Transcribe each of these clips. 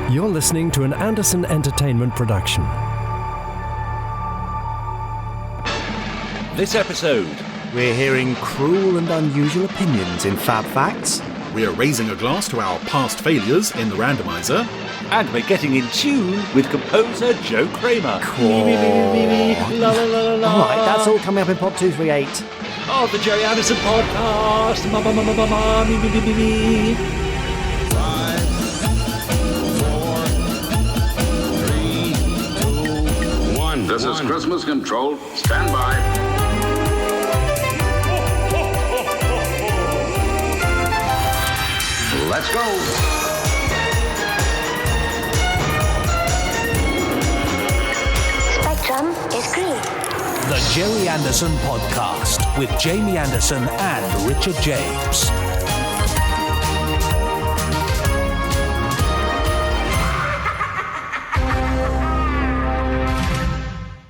You're listening to an Anderson Entertainment production. This episode, we're hearing cruel and unusual opinions in FAB Facts. We are raising a glass to our past failures in the Randomiser. and we're getting in tune with composer Joe Kraemer. La, la, la, la. All right, that's all coming up in Pod 238. Oh, the Gerry Anderson podcast. Ma, ma, ma, ma, ma, ma, me, me, me, me, me. 5, 4, 3, 2, 1. This is Christmas Control. Stand by. Let's go. Spectrum is green. The Gerry Anderson Podcast with Jamie Anderson and Richard James.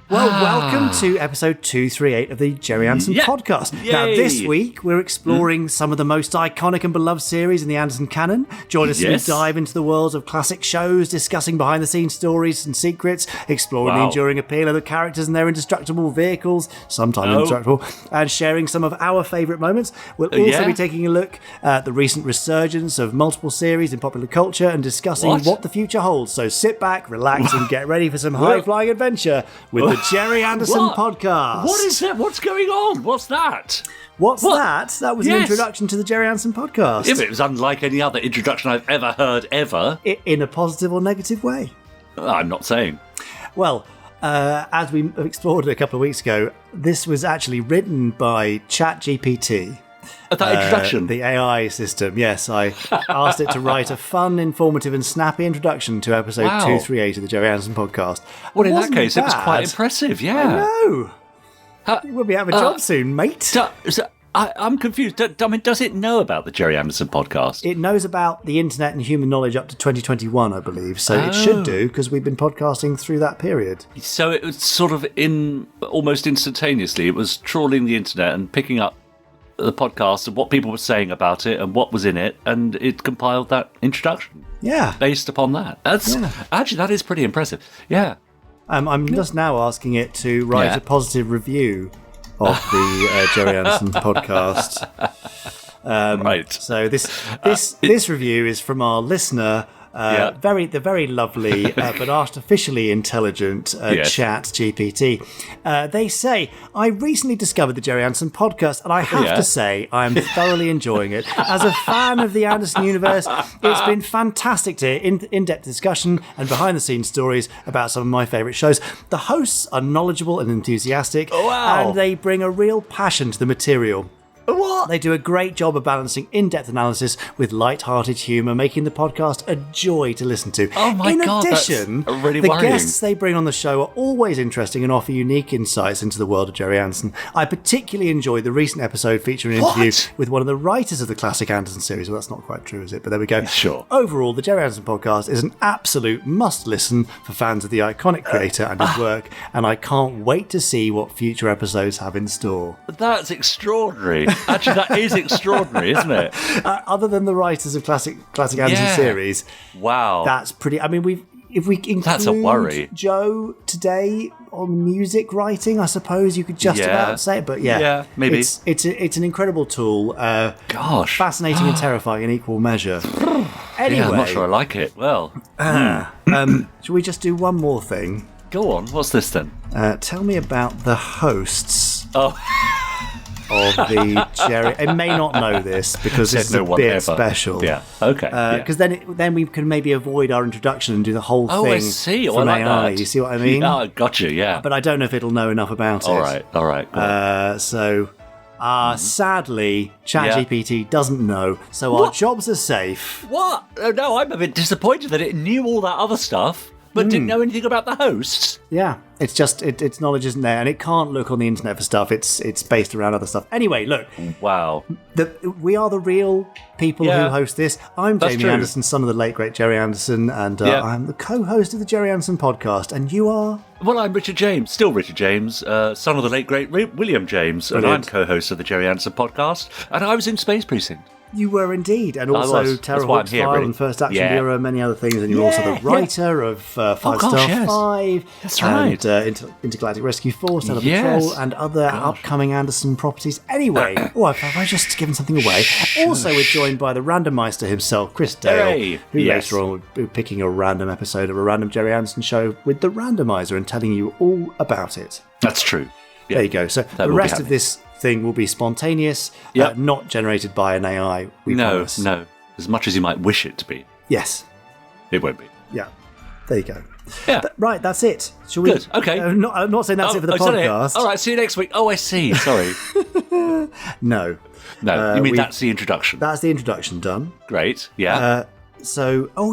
Well, welcome to episode 238 of the Gerry Anderson Podcast. Yay. Now, this week, we're exploring some of the most iconic and beloved series in the Anderson canon. Join us as we dive into the worlds of classic shows, discussing behind-the-scenes stories and secrets, exploring the enduring appeal of the characters and their indestructible vehicles, sometimes indestructible, and sharing some of our favourite moments. We'll also be taking a look at the recent resurgence of multiple series in popular culture and discussing what the future holds. So sit back, relax, and get ready for some high-flying adventure with the Gerry Anderson Podcast. What is that? What's going on? What's that? What's that? That was an introduction to the Gerry Anderson Podcast. If it was unlike any other introduction I've ever heard, ever. In a positive or negative way? I'm not saying. Well, as we explored a couple of weeks ago, this was actually written by ChatGPT. That introduction? The AI system, yes. I asked it to write a fun, informative and snappy introduction to episode 238 of the Gerry Anderson Podcast. Well, in that case, it was quite impressive, I know. We'll be out of a job soon, mate. I'm confused. Does it know about the Gerry Anderson Podcast? It knows about the internet and human knowledge up to 2021, I believe. So it should do, because we've been podcasting through that period. So it was sort of almost instantaneously. It was trawling the internet and picking up the podcast and what people were saying about it and what was in it, and it compiled that introduction. Yeah. Based upon that. Actually, that is pretty impressive. Yeah. I'm just now asking it to write a positive review of the Gerry Anderson podcast. Right. So this review is from our listener, the very lovely but artificially intelligent Chat GPT. They say, I recently discovered the Gerry Anderson podcast, and I have to say I am thoroughly enjoying it. As a fan of the Anderson universe, it's been fantastic to hear in-depth discussion and behind-the-scenes stories about some of my favourite shows. The hosts are knowledgeable and enthusiastic, and they bring a real passion to the material. What? They do a great job of balancing in-depth analysis with light-hearted humour, making the podcast a joy to listen to. Oh my God, in addition, that's really the worrying. guests they bring on the show are always interesting and offer unique insights into the world of Gerry Anderson. I particularly enjoyed the recent episode featuring an interview with one of the writers of the classic Anderson series. Well, that's not quite true, is it? But there we go. Sure. Overall, the Gerry Anderson podcast is an absolute must-listen for fans of the iconic creator and his work, and I can't wait to see what future episodes have in store. That's extraordinary. Actually, that is extraordinary, isn't it? Other than the writers of classic Anderson series, that's pretty. I mean, if we include that's a worry. Joe today on music writing, I suppose you could just about say it. But maybe it's an incredible tool. Fascinating and terrifying in equal measure. Anyway, I'm not sure I like it. Well, shall we just do one more thing? Go on. What's this then? Tell me about the hosts. Of the Gerry, I may not know this because it's a bit special. Yeah, okay. Because then we can maybe avoid our introduction and do the whole thing. I see. From I like AI. that. You see what I mean? Oh, gotcha. Yeah. But I don't know if it'll know enough about it. All right. Sadly, ChatGPT doesn't know, so our jobs are safe. What? No, I'm a bit disappointed that it knew all that other stuff, but didn't know anything about the hosts. Yeah, it's just its knowledge isn't there, and it can't look on the internet for stuff. It's based around other stuff. Anyway, look. Wow. We are the real people who host this. I'm Jamie Anderson, son of the late great Gerry Anderson, and I'm the co-host of the Gerry Anderson podcast. And you are? Well, I'm Richard James, still Richard James, son of the late great William James, and I'm co-host of the Gerry Anderson podcast. And I was in Space Precinct. You were indeed, and also That's Terror why I'm Hawk's here, File really. and First Action Bureau and many other things, and you're also the writer of 5 Star 5, That's right. and Intergalactic Rescue Force, Stellar Yes. Patrol, and other upcoming Anderson properties. Anyway, have I just given something away? Also, we're joined by the Randomiser himself, Chris Dale, Hooray. who Yes. later on will be picking a random episode of a random Gerry Anderson show with the Randomiser and telling you all about it. That's true. Yeah. There you go. So the will be rest of happening. this thing will be spontaneous, Yep. not generated by an AI. We promise. No. As much as you might wish it to be, Yes. it won't be. Yeah. There you go. Yeah. Right, that's it. Shall we? Good, okay. I'm not saying that's it for the is that it? podcast. All right, see you next week. Oh, I see. Sorry. No. No, you mean we- that's the introduction. That's the introduction done. Great. Yeah.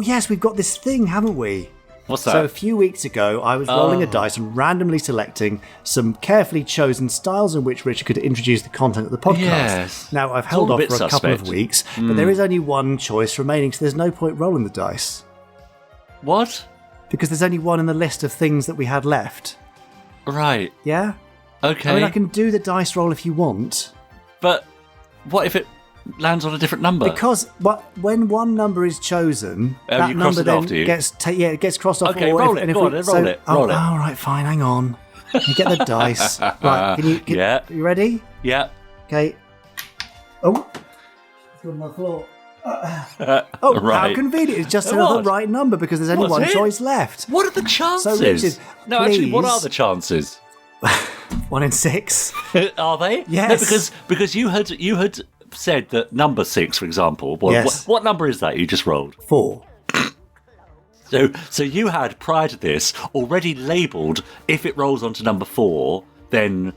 Yes, we've got this thing, haven't we? What's that? So a few weeks ago, I was rolling a dice and randomly selecting some carefully chosen styles in which Richard could introduce the content of the podcast. Yes. Now, I've It's held all a off bit for a couple of suspect. weeks, but there is only one choice remaining, so there's no point rolling the dice. What? Because there's only one in the list of things that we had left. Right. Yeah? Okay. I mean, I can do the dice roll if you want. But what if it lands on a different number? Because when one number is chosen, Oh, that you cross number it then off, do you? it gets crossed off. Okay, or roll if- it, and if go we- on, then so- roll it, roll it. All right, fine, hang on. You get the dice. Right, Yeah. you ready? Yeah. Okay. Oh. It's on the floor. Oh, how Right. convenient. It's just What? another right number because there's only What's one it? choice left. What are the chances? So, Richard, no, actually, what please- are the chances? 1 in 6. Are they? Yes. No, because you had said that number 6, for example. Yes. What number is that you just rolled? 4. So you had prior to this already labelled if it rolls onto number 4, then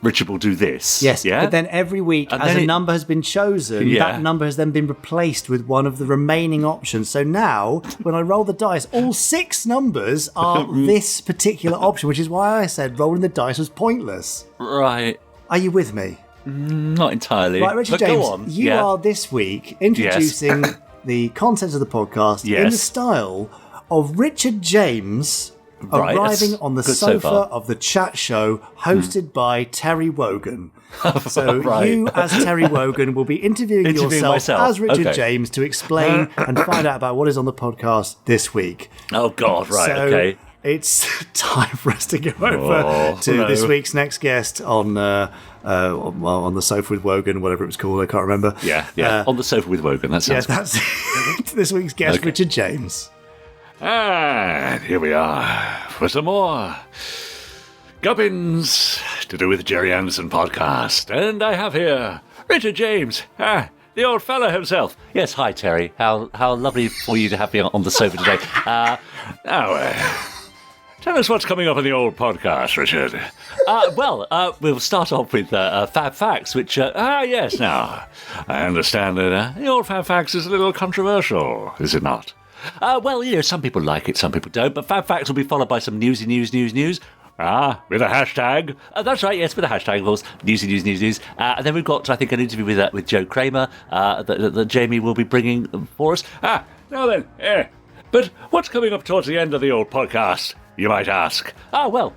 Richard will do this. Yes, Yeah. but then every week, And as then a number has been chosen, Yeah. that number has then been replaced with one of the remaining options. So now, when I roll the dice, all 6 numbers are this particular option, which is why I said rolling the dice was pointless. Right. Are you with me? Not entirely. Right, Richard but James, go on. you Yeah. are this week introducing the contents of the podcast in the Yes. style of Richard James Right, arriving that's on the good so sofa far. of the chat show hosted by Terry Wogan. So Right. you, as Terry Wogan, will be interviewing yourself myself. as Richard Okay. James to explain and find out about what is on the podcast this week. Oh, God, right, So okay. it's time for us to go over to no. this week's next guest on the sofa with Wogan, whatever it was called, I can't remember. Yeah. On the sofa with Wogan, that Yeah, sounds that's this week's guest, Okay. Richard James. And here we are for some more gubbins to do with Gerry Anderson podcast. And I have here Richard James, the old fellow himself. Yes, hi Terry. How lovely for you to have me on the sofa today. Tell us what's coming up on the old podcast, Richard. We'll start off with FAB Facts, which, yes, now, I understand that the old FAB Facts is a little controversial, is it not? Some people like it, some people don't, but FAB Facts will be followed by some newsy news. With a hashtag. That's right, yes, with a hashtag, of course. Newsy news. And then we've got, I think, an interview with Joe Kraemer that Jamie will be bringing for us. Now then, but what's coming up towards the end of the old podcast, you might ask? We'll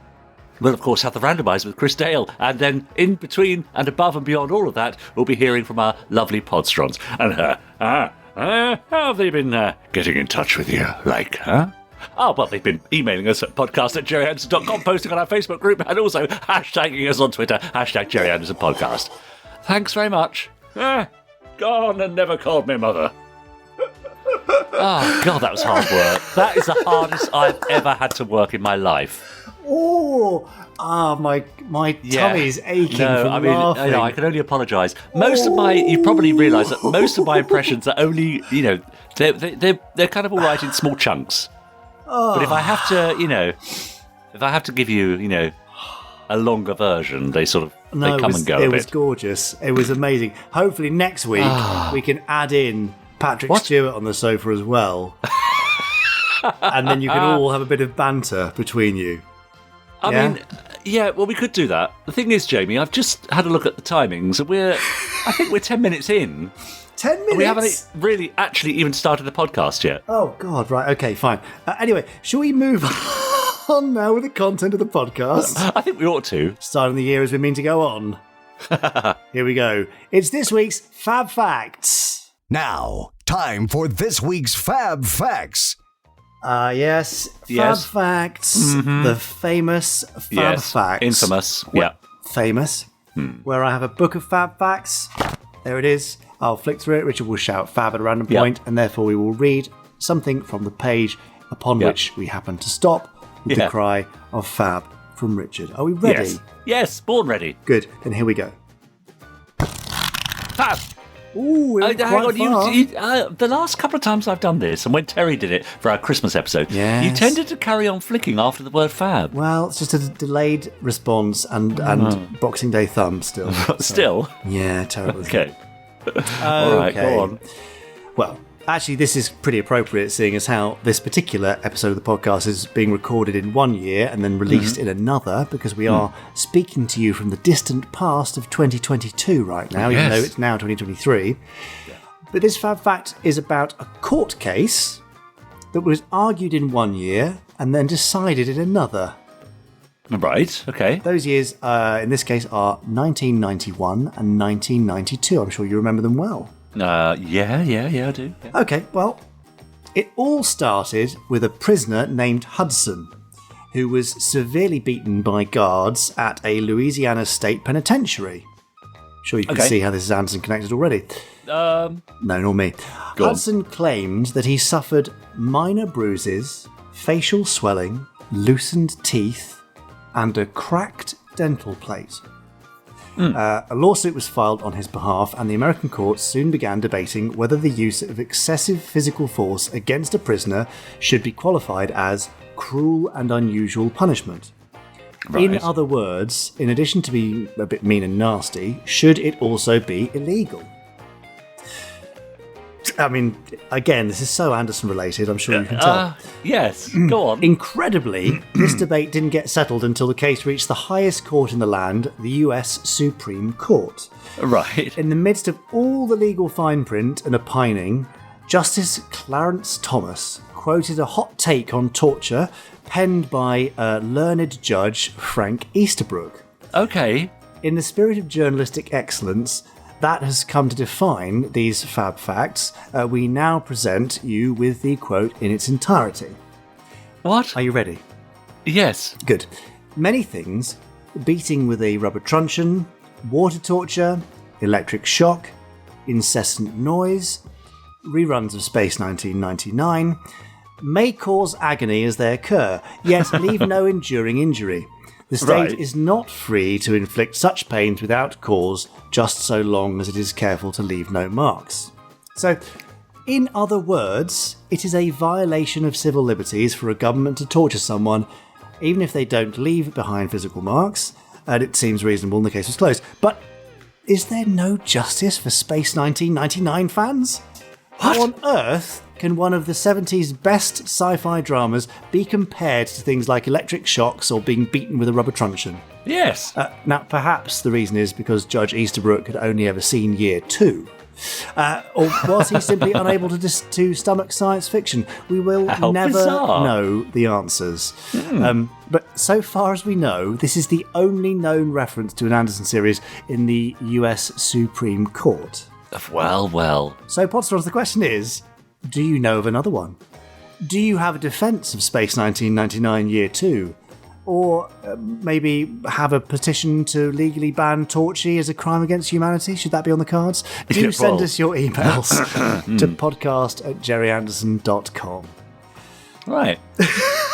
of course have the Randomiser with Chris Dale, and then in between and above and beyond all of that, we'll be hearing from our lovely podstrons. And how have they been getting in touch with you? They've been emailing us at podcast@jerryanderson.com, posting on our Facebook group, and also hashtagging us on Twitter, #JerryAndersonPodcast. Thanks very much. Gone and never called me mother. Oh, God, that was hard work. That is the hardest I've ever had to work in my life. My tummy's aching from laughing. I can only apologise. You probably realise that most of my impressions are only, they're kind of all right in small chunks. But if I have to give you, a longer version, they sort of they come and go a bit. It was gorgeous. It was amazing. Hopefully next week we can add in Patrick Stewart on the sofa as well. And then you can all have a bit of banter between you. We could do that. The thing is, Jamie, I've just had a look at the timings, and I think we're 10 minutes in. 10 minutes? We haven't really actually even started the podcast yet. Oh, God, right, okay, fine. Anyway, shall we move on now with the content of the podcast? I think we ought to. Starting the year as we mean to go on. Here we go. It's this week's Fab Facts. Now, time for this week's Fab Facts. Yes. Fab Facts. The famous Fab Facts. Infamous. Famous. Where I have a book of Fab Facts. There it is. I'll flick through it. Richard will shout Fab at a random point, and therefore we will read something from the page upon which we happen to stop with the cry of Fab from Richard. Are we ready? Yes, born ready. Good. Then here we go. Fab! Ooh, hang on, the last couple of times I've done this, and when Terry did it for our Christmas episode, you tended to carry on flicking after the word fab. Well, it's just a delayed response and Boxing Day thumb still. Still? Yeah, terrible. Okay. All right, go on. Well, actually, this is pretty appropriate, seeing as how this particular episode of the podcast is being recorded in one year and then released in another, because we are speaking to you from the distant past of 2022 right now, even though it's now 2023. But this Fab Fact is about a court case that was argued in one year and then decided in another. Right, okay. Those years, in this case, are 1991 and 1992. I'm sure you remember them well. Yeah, I do. Yeah. Okay, well, it all started with a prisoner named Hudson, who was severely beaten by guards at a Louisiana state penitentiary. Sure you can see how this is Anderson connected already. No, nor me. Hudson claimed that he suffered minor bruises, facial swelling, loosened teeth, and a cracked dental plate. A lawsuit was filed on his behalf, and the American courts soon began debating whether the use of excessive physical force against a prisoner should be qualified as cruel and unusual punishment. Right. In other words, in addition to being a bit mean and nasty, should it also be illegal? I mean, again, this is so Anderson related, I'm sure you can tell. Yes, go on. Incredibly, this debate didn't get settled until the case reached the highest court in the land, the US Supreme Court. Right. In the midst of all the legal fine print and opining, Justice Clarence Thomas quoted a hot take on torture penned by learned judge Frank Easterbrook. Okay. In the spirit of journalistic excellence, that has come to define these Fab Facts. We now present you with the quote in its entirety. What? Are you ready? Yes. Good. Many things, beating with a rubber truncheon, water torture, electric shock, incessant noise, reruns of Space 1999, may cause agony as they occur, yet leave no enduring injury. The state is not free to inflict such pains without cause, just so long as it is careful to leave no marks. So, in other words, it is a violation of civil liberties for a government to torture someone, even if they don't leave behind physical marks, and it seems reasonable and the case was closed. But is there no justice for Space 1999 fans? What? How on earth can one of the 70s best sci-fi dramas be compared to things like electric shocks or being beaten with a rubber truncheon? Yes. Now, perhaps the reason is because Judge Easterbrook had only ever seen Year 2. Or was he simply unable to stomach science fiction? We will never know the answers. But so far as we know, this is the only known reference to an Anderson series in the US Supreme Court. Well. So, Podstars, the question is, do you know of another one? Do you have a defence of Space 1999 Year 2? Or maybe have a petition to legally ban torture as a crime against humanity? Should that be on the cards? Do send us your emails to podcast@gerryanderson.com. Right.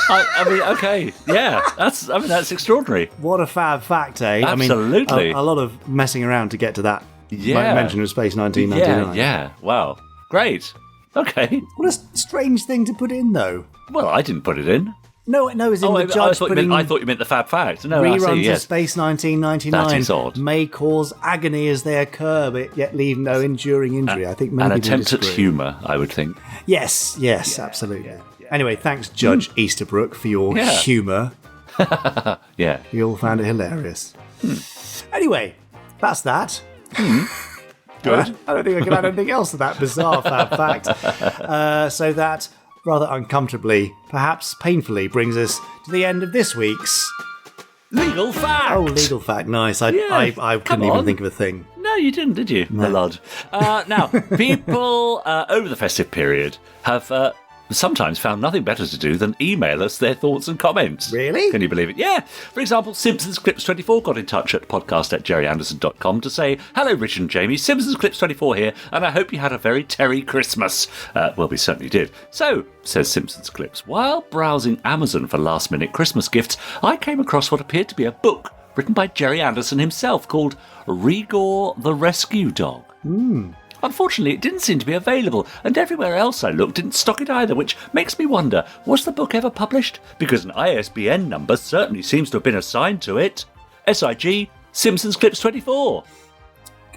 I mean, okay. Yeah, that's extraordinary. What a Fab Fact, eh? Absolutely. I mean, a lot of messing around to get to that mention of Space 1999. Yeah. Wow. Great. Okay. What a strange thing to put in, though. Well, I didn't put it in. No, as in the judge putting... I thought you meant the Fab Fact. No, reruns of Space 1999 that is odd. May cause agony as they occur, but yet leave no enduring injury. I think many an people attempt at humour, I would think. Yes, absolutely. Yeah. Anyway, thanks, Judge Easterbrook, for your humour. Yeah. We all found it hilarious. Anyway, that's that. Good. I don't think I can add anything else to that bizarre Fab Fact. So that, rather uncomfortably, perhaps painfully, brings us to the end of this week's Legal fact! Oh, legal fact. Nice. I couldn't even think of a thing. No, you didn't, did you? No. Lord. Now, people over the festive period have sometimes found nothing better to do than email us their thoughts and comments. Really? Can you believe it? Yeah. For example, Simpsons Clips 24 got in touch at podcast@gerryanderson.com to say, "Hello, Rich and Jamie. Simpsons Clips 24 here, and I hope you had a very terry Christmas." Well, we certainly did. So, says Simpsons Clips, while browsing Amazon for last-minute Christmas gifts, I came across what appeared to be a book written by Gerry Anderson himself called Rigor the Rescue Dog. Unfortunately, it didn't seem to be available, and everywhere else I looked didn't stock it either, which makes me wonder, was the book ever published? Because an ISBN number certainly seems to have been assigned to it. SIG, Simpsons Clips 24.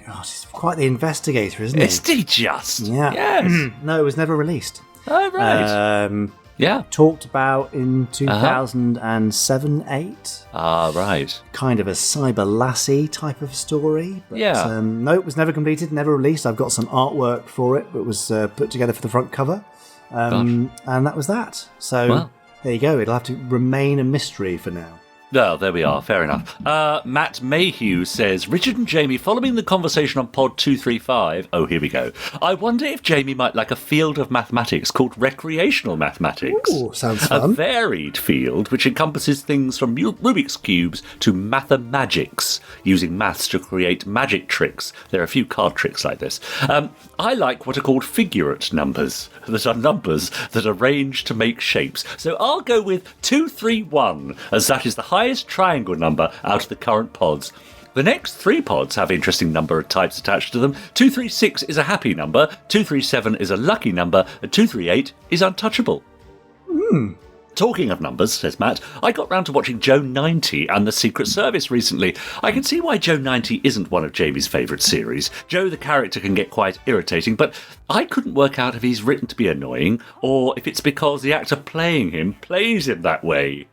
God, he's quite the investigator, isn't he? Is he just? Yeah. Yes. No, it was never released. Oh, right. Yeah. Talked about in 2007, 8. Ah, right. Kind of a Cyber Lassie type of story. But, Yeah. no, it was never completed, never released. I've got some artwork for it that was put together for the front cover. And that was that. So there you go. It'll have to remain a mystery for now. Well, there we are. Fair enough. Matt Mayhew says, Richard and Jamie, following the conversation on Pod 235... Oh, here we go. I wonder if Jamie might like a field of mathematics called recreational mathematics. Ooh, sounds fun. A varied field which encompasses things from Rubik's Cubes to mathemagics, using maths to create magic tricks. There are a few card tricks like this. I like what are called figurate numbers, that are numbers that are arranged to make shapes. So I'll go with 231, as that is the highest triangle number out of the current pods. The next 3 pods have interesting number types attached to them. 236 is a happy number, 237 is a lucky number, and 238 is untouchable. Talking of numbers, says Matt, I got round to watching Joe 90 and the Secret Service recently. I can see why Joe 90 isn't one of Jamie's favourite series. Joe the character can get quite irritating, but I couldn't work out if he's written to be annoying or if it's because the actor playing him plays him that way.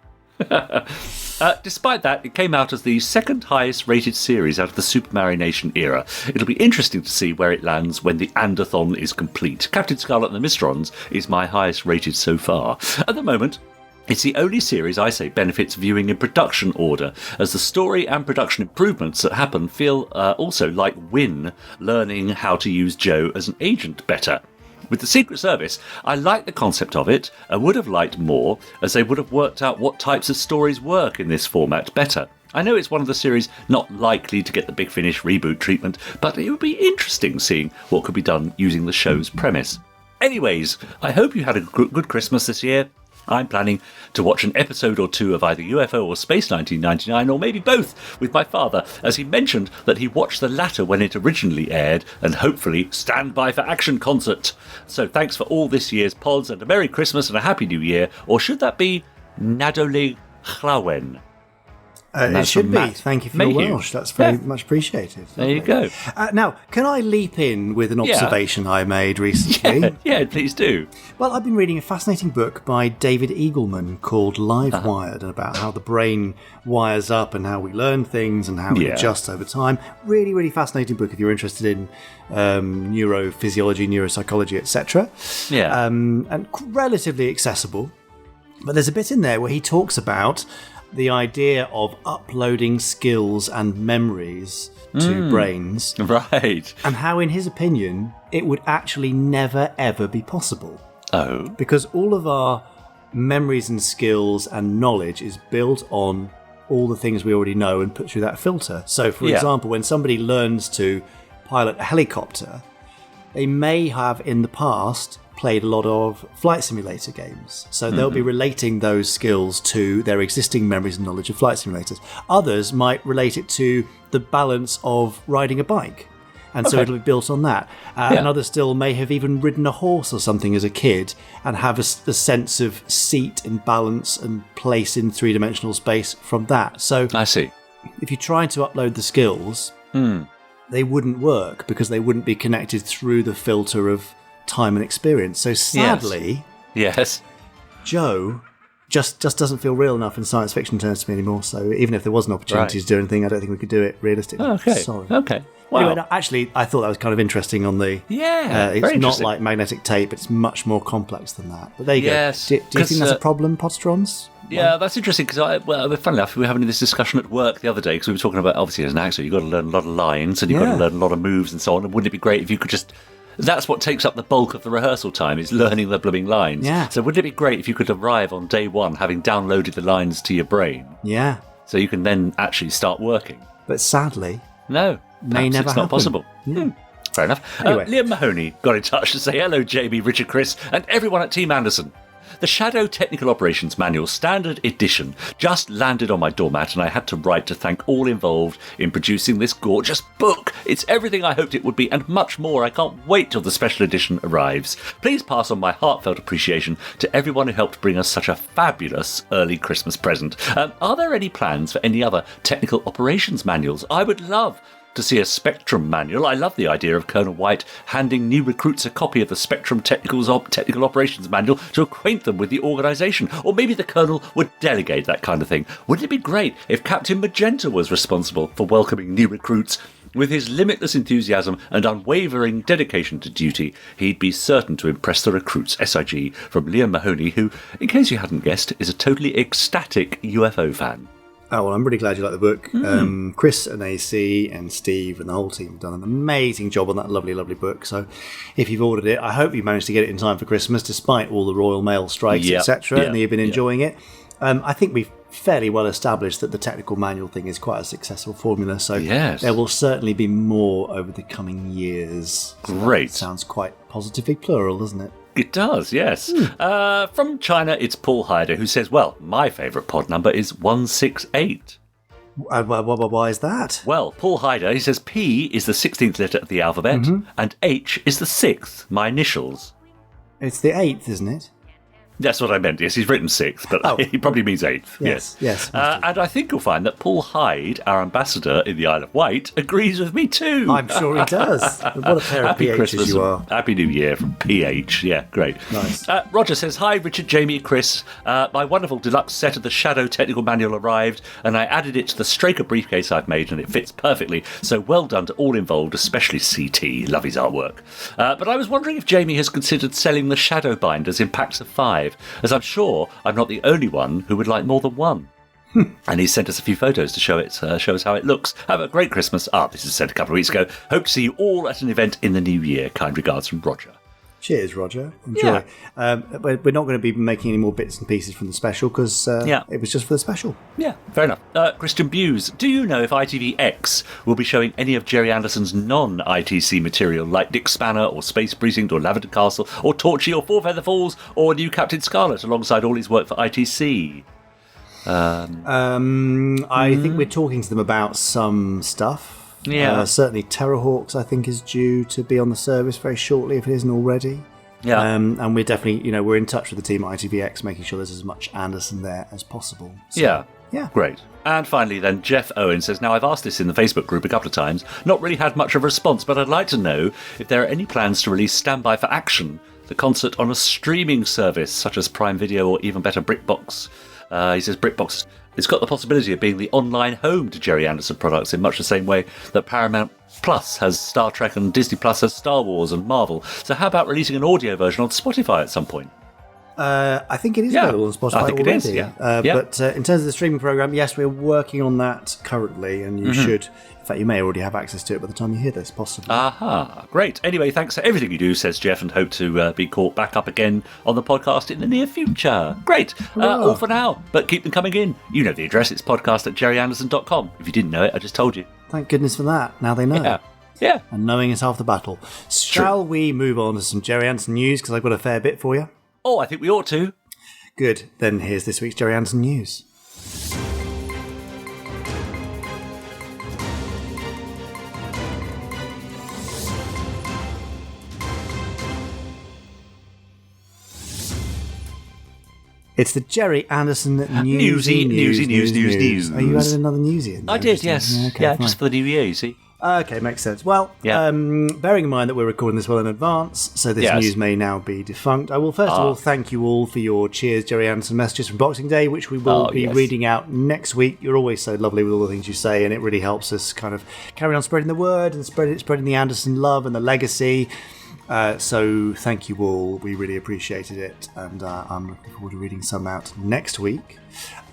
Despite that, it came out as the second highest rated series out of the Supermarionation era. It'll be interesting to see where it lands when the Anderthon is complete. Captain Scarlet and the Mysterons is my highest rated so far. At the moment, it's the only series I say benefits viewing in production order, as the story and production improvements that happen feel also like Wynne learning how to use Joe as an agent better. With the Secret Service, I like the concept of it and would have liked more, as they would have worked out what types of stories work in this format better. I know it's one of the series not likely to get the Big Finish reboot treatment, but it would be interesting seeing what could be done using the show's premise. Anyways, I hope you had a good Christmas this year. I'm planning to watch an episode or 2 of either UFO or Space 1999, or maybe both, with my father, as he mentioned that he watched the latter when it originally aired, and hopefully Stand By for Action concert. So thanks for all this year's pods, and a Merry Christmas and a Happy New Year, or should that be Nadolig Hlawen? It should be. Thank you for your Welsh. That's very much appreciated. There you go. Now, can I leap in with an observation I made recently? Yeah, please do. Well, I've been reading a fascinating book by David Eagleman called Live Wired, about how the brain wires up and how we learn things and how we adjust over time. Really, really fascinating book if you're interested in neurophysiology, neuropsychology, etc. Yeah. And relatively accessible. But there's a bit in there where he talks about the idea of uploading skills and memories to brains. Right. And how, in his opinion, it would actually never, ever be possible. Oh. Because all of our memories and skills and knowledge is built on all the things we already know and put through that filter. So, for example, when somebody learns to pilot a helicopter, they may have in the past played a lot of flight simulator games. So they'll be relating those skills to their existing memories and knowledge of flight simulators. Others might relate it to the balance of riding a bike. And so it'll be built on that. And others still may have even ridden a horse or something as a kid and have a sense of seat and balance and place in three-dimensional space from that. So I see. If you try to upload the skills, they wouldn't work because they wouldn't be connected through the filter of time and experience. So sadly, yes, Joe just doesn't feel real enough in science fiction terms to me anymore. So even if there was an opportunity to do anything, I don't think we could do it realistically. Okay. Sorry. Okay. Wow. Anyway, no, actually, I thought that was kind of interesting on the... very it's not interesting. like magnetic tape, it's much more complex than that. But there you Yes, go. Do you think that's a problem, Podstrons? Yeah, that's interesting, because funny enough, we were having this discussion at work the other day, because we were talking about, obviously, as an actor, you've got to learn a lot of lines, and you've got to learn a lot of moves and so on, and wouldn't it be great if you could just... That's what takes up the bulk of the rehearsal time, is learning the blooming lines. Yeah. So wouldn't it be great if you could arrive on day one having downloaded the lines to your brain? Yeah. So you can then actually start working? But sadly... No. May never it's happen. not possible. Yeah. Fair enough. Anyway. Liam Mahoney got in touch to say hello, Jamie, Richard, Chris, and everyone at Team Anderson. The SHADO Technical Operations Manual Standard Edition just landed on my doormat, and I had to write to thank all involved in producing this gorgeous book. It's everything I hoped it would be, and much more. I can't wait till the special edition arrives. Please pass on my heartfelt appreciation to everyone who helped bring us such a fabulous early Christmas present. Are there any plans for any other technical operations manuals? I would love to see a Spectrum manual. I love the idea of Colonel White handing new recruits a copy of the Spectrum Technical Operations Manual to acquaint them with the organisation. Or maybe the Colonel would delegate that kind of thing. Wouldn't it be great if Captain Magenta was responsible for welcoming new recruits? With his limitless enthusiasm and unwavering dedication to duty, he'd be certain to impress the recruits. SIG, from Liam Mahoney, who, in case you hadn't guessed, is a totally ecstatic UFO fan. Oh, well, I'm really glad you like the book. Chris and AC and Steve and the whole team have done an amazing job on that lovely, lovely book. So if you've ordered it, I hope you managed to get it in time for Christmas, despite all the Royal Mail strikes, etc., and that you've been enjoying it. I think we've fairly well established that the technical manual thing is quite a successful formula. So there will certainly be more over the coming years. Great. Sounds quite positively plural, doesn't it? It does, yes. From China, it's Paul Hyder, who says, well, my favourite pod number is 168. Why is that? Well, Paul Hyder, he says P is the 16th letter of the alphabet, and H is the 6th, my initials. It's the 8th, isn't it? That's what I meant, yes. He's written 6th, but he probably means 8th. Yes. And I think you'll find that Paul Hyde, our ambassador in the Isle of Wight, agrees with me too. I'm sure he does. What a pair of Happy PHs Christmas you are. Happy New Year from PH. Yeah, great. Nice. Roger says, hi, Richard, Jamie, Chris. My wonderful deluxe set of the SHADO Technical Manual arrived, and I added it to the Straker briefcase I've made, and it fits perfectly. So well done to all involved, especially CT. Love his artwork. But I was wondering if Jamie has considered selling the SHADO binders in packs of 5, as I'm sure I'm not the only one who would like more than one. And he sent us a few photos to show us how it looks. Have a great Christmas. This is sent a couple of weeks ago. Hope to see you all at an event in the new year. Kind regards from Roger. Cheers, Roger. Enjoy. Yeah. We're not going to be making any more bits and pieces from the special because it was just for the special. Yeah, fair enough. Christian Buse, do you know if ITVX will be showing any of Gerry Anderson's non-ITC material like Dick Spanner or Space Precinct or Lavender Castle or Torchy or Four Feather Falls or New Captain Scarlet alongside all his work for ITC? I think we're talking to them about some stuff. Yeah. Certainly Terrorhawks, I think, is due to be on the service very shortly if it isn't already. Yeah. And we're definitely, we're in touch with the team at ITVX, making sure there's as much Anderson there as possible. So, yeah. Great. And finally then, Jeff Owen says, now I've asked this in the Facebook group a couple of times, not really had much of a response, but I'd like to know if there are any plans to release Standby for Action, the concert, on a streaming service such as Prime Video or even better BritBox. He says BritBox, it's got the possibility of being the online home to Gerry Anderson products in much the same way that Paramount Plus has Star Trek and Disney Plus has Star Wars and Marvel. So how about releasing an audio version on Spotify at some point? I think it is available on Spotify I think already. It is, yeah. But in terms of the streaming program, yes, we're working on that currently, and you should. In fact, you may already have access to it by the time you hear this, possibly. Aha, great. Anyway, thanks for everything you do, says Jeff, and hope to be caught back up again on the podcast in the near future. Great. All for now, but keep them coming in. You know the address, it's podcast@gerryanderson.com. If you didn't know it, I just told you. Thank goodness for that. Now they know. Yeah. And knowing is half the battle. Shall we move on to some Gerry Anderson news, because I've got a fair bit for you? Oh, I think we ought to. Good. Then here's this week's Gerry Anderson news. It's the Gerry Anderson news. Newsy. Oh, you added another newsy in there. I did, yes. Okay, yeah, fine. just for the new year, you see. Okay, makes sense. Well, bearing in mind that we're recording this well in advance, so this news may now be defunct, I will first of all thank you all for your Cheers, Gerry Anderson messages from Boxing Day, which we will be reading out next week. You're always so lovely with all the things you say, and it really helps us kind of carry on spreading the word and spreading the Anderson love and the legacy. So thank you all. We really appreciated it, and I'm looking forward to reading some out next week.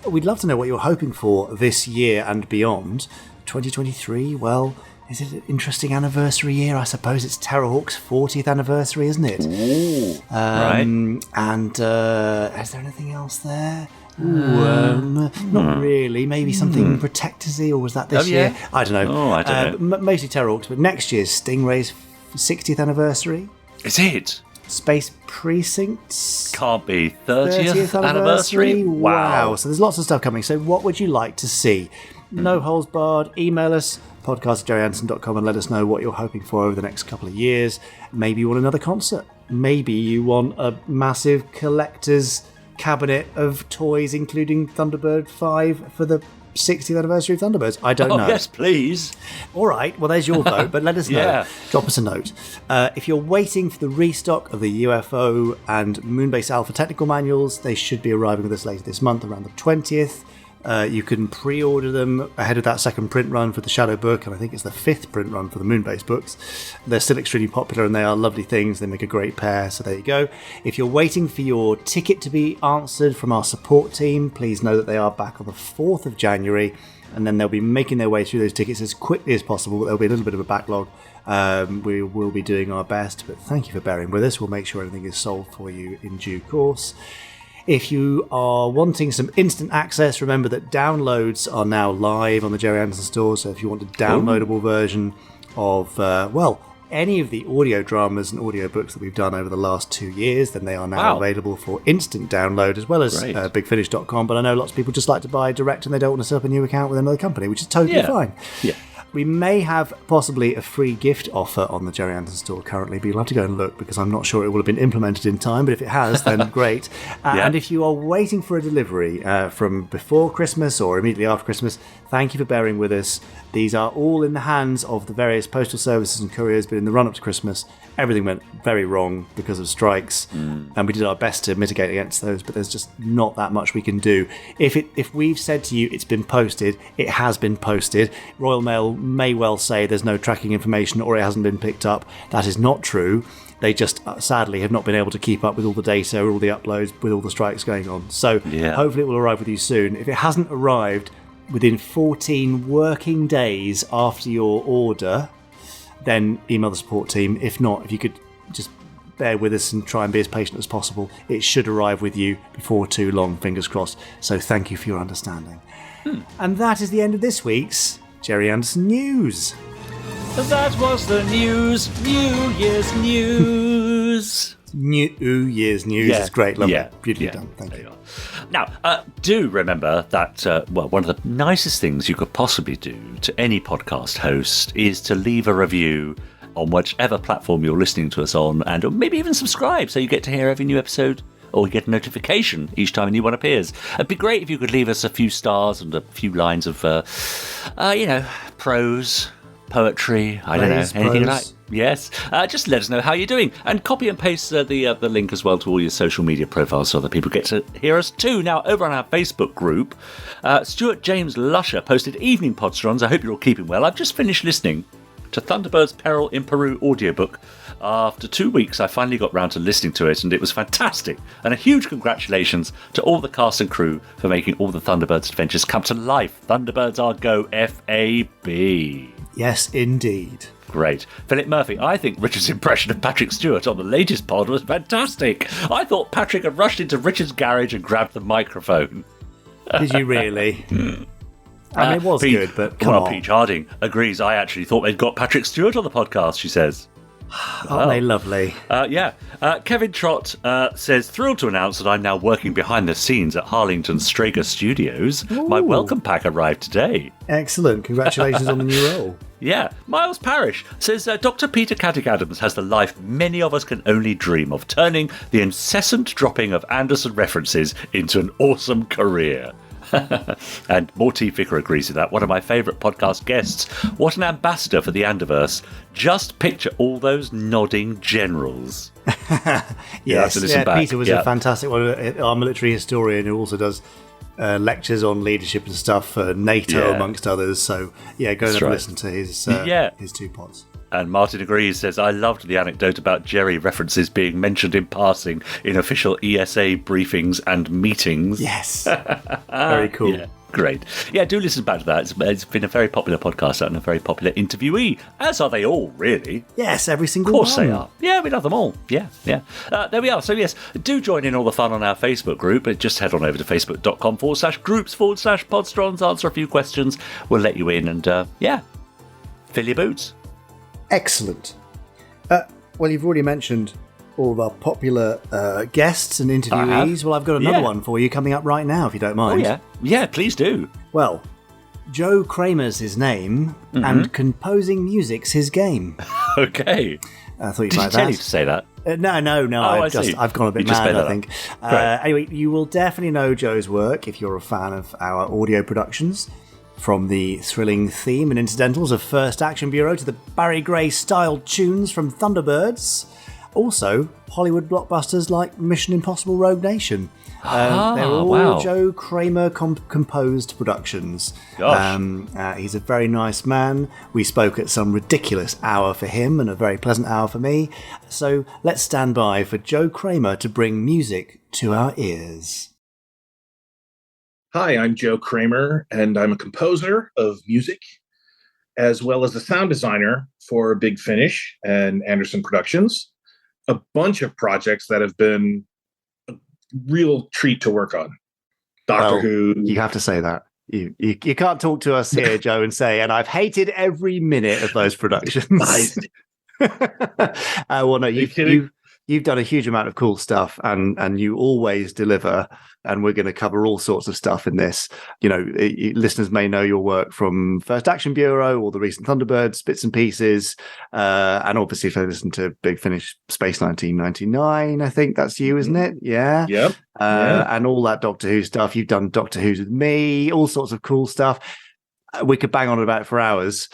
We'd love to know what you're hoping for this year and beyond. 2023, well, is it an interesting anniversary year? I suppose it's Terrorhawk's 40th anniversary, isn't it? Ooh, right. And is there anything else there? Not really. Maybe something Protectorsy, or was that this year? I don't know. Oh, I don't know. Mostly Terrorhawks, but next year's Stingray's 60th anniversary. Is it? Space Precincts. Can't be 30th anniversary. Wow. So there's lots of stuff coming. So what would you like to see? No holds barred. Email us, podcast@gerryanderson.com, and let us know what you're hoping for over the next couple of years. Maybe you want another concert. Maybe you want a massive collector's cabinet of toys, including Thunderbird 5 for the 60th anniversary of Thunderbirds. I don't know. Yes, please. All right, well, there's your vote, but let us know. Yeah. Drop us a note. If you're waiting for the restock of the UFO and Moonbase Alpha technical manuals, they should be arriving with us later this month, around the 20th. You can pre-order them ahead of that second print run for the SHADO book, and I think it's the 5th print run for the Moonbase books. They're still extremely popular, and they are lovely things. They make a great pair, so there you go. If you're waiting for your ticket to be answered from our support team, please know that they are back on the 4th of January, and then they'll be making their way through those tickets as quickly as possible. There'll be a little bit of a backlog. We will be doing our best, but thank you for bearing with us. We'll make sure everything is solved for you in due course. If you are wanting some instant access, remember that downloads are now live on the Gerry Anderson store. So if you want a downloadable version of, any of the audio dramas and audiobooks that we've done over the last 2 years, then they are now available for instant download, as well as bigfinish.com. But I know lots of people just like to buy direct and they don't want to set up a new account with another company, which is totally fine. Yeah. We may have possibly a free gift offer on the Gerry Anderson store currently, but you'll have to go and look because I'm not sure it will have been implemented in time, but if it has, then great. And if you are waiting for a delivery from before Christmas or immediately after Christmas, thank you for bearing with us. These are all in the hands of the various postal services and couriers, but in the run-up to Christmas, everything went very wrong because of strikes, and we did our best to mitigate against those, but there's just not that much we can do. If we've said to you it's been posted, it has been posted. Royal Mail may well say there's no tracking information or it hasn't been picked up. That is not true. They just sadly have not been able to keep up with all the data, all the uploads, with all the strikes going on. So hopefully it will arrive with you soon. If it hasn't arrived within 14 working days after your order, then email the support team. If not, if you could just bear with us and try and be as patient as possible, it should arrive with you before too long, fingers crossed. So thank you for your understanding. And that is the end of this week's Gerry Anderson News. That was the news. New Year's news. New Year's News is great. Lovely. Beautifully done. Thank you. Now, do remember that, one of the nicest things you could possibly do to any podcast host is to leave a review on whichever platform you're listening to us on, and or maybe even subscribe so you get to hear every new episode, or you get a notification each time a new one appears. It'd be great if you could leave us a few stars and a few lines of, prose, poetry, I don't know, anything like that. Yes, just let us know how you're doing, and copy and paste the link as well to all your social media profiles so that people get to hear us too. Now, over on our Facebook group, Stuart James Lusher posted Evening Podstrons. I hope you're all keeping well. I've just finished listening to Thunderbirds Peril in Peru audiobook. After 2 weeks, I finally got round to listening to it, and it was fantastic. And a huge congratulations to all the cast and crew for making all the Thunderbirds adventures come to life. Thunderbirds are go FAB. Yes, indeed. Great. Philip Murphy, I think Richard's impression of Patrick Stewart on the latest pod was fantastic. I thought Patrick had rushed into Richard's garage and grabbed the microphone. Did you really? I mean, it was good, but come on. Peach Harding agrees. I actually thought they'd got Patrick Stewart on the podcast, she says. Aren't they lovely? Kevin Trott says, thrilled to announce that I'm now working behind the scenes at Harlington Strager Studios. Ooh. My welcome pack arrived today. Excellent. Congratulations on the new role. Yeah. Miles Parrish says, Dr. Peter Caddick Adams has the life many of us can only dream of, turning the incessant dropping of Anderson references into an awesome career. And Morty Vicker agrees with that. One of my favourite podcast guests. What an ambassador for the Anderverse. Just picture all those nodding generals. Yes, Peter was a fantastic one. Our military historian who also does lectures on leadership and stuff for NATO, amongst others. So, go and listen to his 2 pods. And Martin agrees, says, I loved the anecdote about Gerry references being mentioned in passing in official ESA briefings and meetings. Yes. Very cool. Yeah, great. Yeah, do listen back to that. It's been a very popular podcast and a very popular interviewee, as are they all, really. Yes, every single one. Of course they are. Yeah, we love them all. Yeah. There we are. So, yes, do join in all the fun on our Facebook group. Just head on over to facebook.com/groups/Podstrons, answer a few questions. We'll let you in and, fill your boots. Excellent. Well, you've already mentioned all of our popular guests and interviewees. Well, I've got another one for you coming up right now, if you don't mind. Oh, yeah. Yeah, please do. Well, Joe Kraemer's his name, and composing music's his game. Okay. I thought you'd Did like he tell that. you to say that? No. I've gone a bit mad, I think. Anyway, you will definitely know Joe's work if you're a fan of our audio productions. From the thrilling theme and incidentals of First Action Bureau to the Barry Gray-styled tunes from Thunderbirds. Also, Hollywood blockbusters like Mission Impossible Rogue Nation. They're all Joe Kraemer composed productions. He's a very nice man. We spoke at some ridiculous hour for him and a very pleasant hour for me. So let's stand by for Joe Kraemer to bring music to our ears. Hi, I'm Joe Kraemer, and I'm a composer of music, as well as a sound designer for Big Finish and Anderson Productions. A bunch of projects that have been a real treat to work on. Doctor Who. You have to say that. You can't talk to us here, Joe, and say, and I've hated every minute of those productions. Well, no, you've done a huge amount of cool stuff, and you always deliver. And we're going to cover all sorts of stuff in this. You know, listeners may know your work from First Action Bureau or the recent Thunderbirds bits and pieces. And obviously, if they listen to Big Finish Space 1999, I think that's you, isn't it? Yeah. Yep. And all that Doctor Who stuff. You've done Doctor Who's with me, all sorts of cool stuff. We could bang on about it for hours.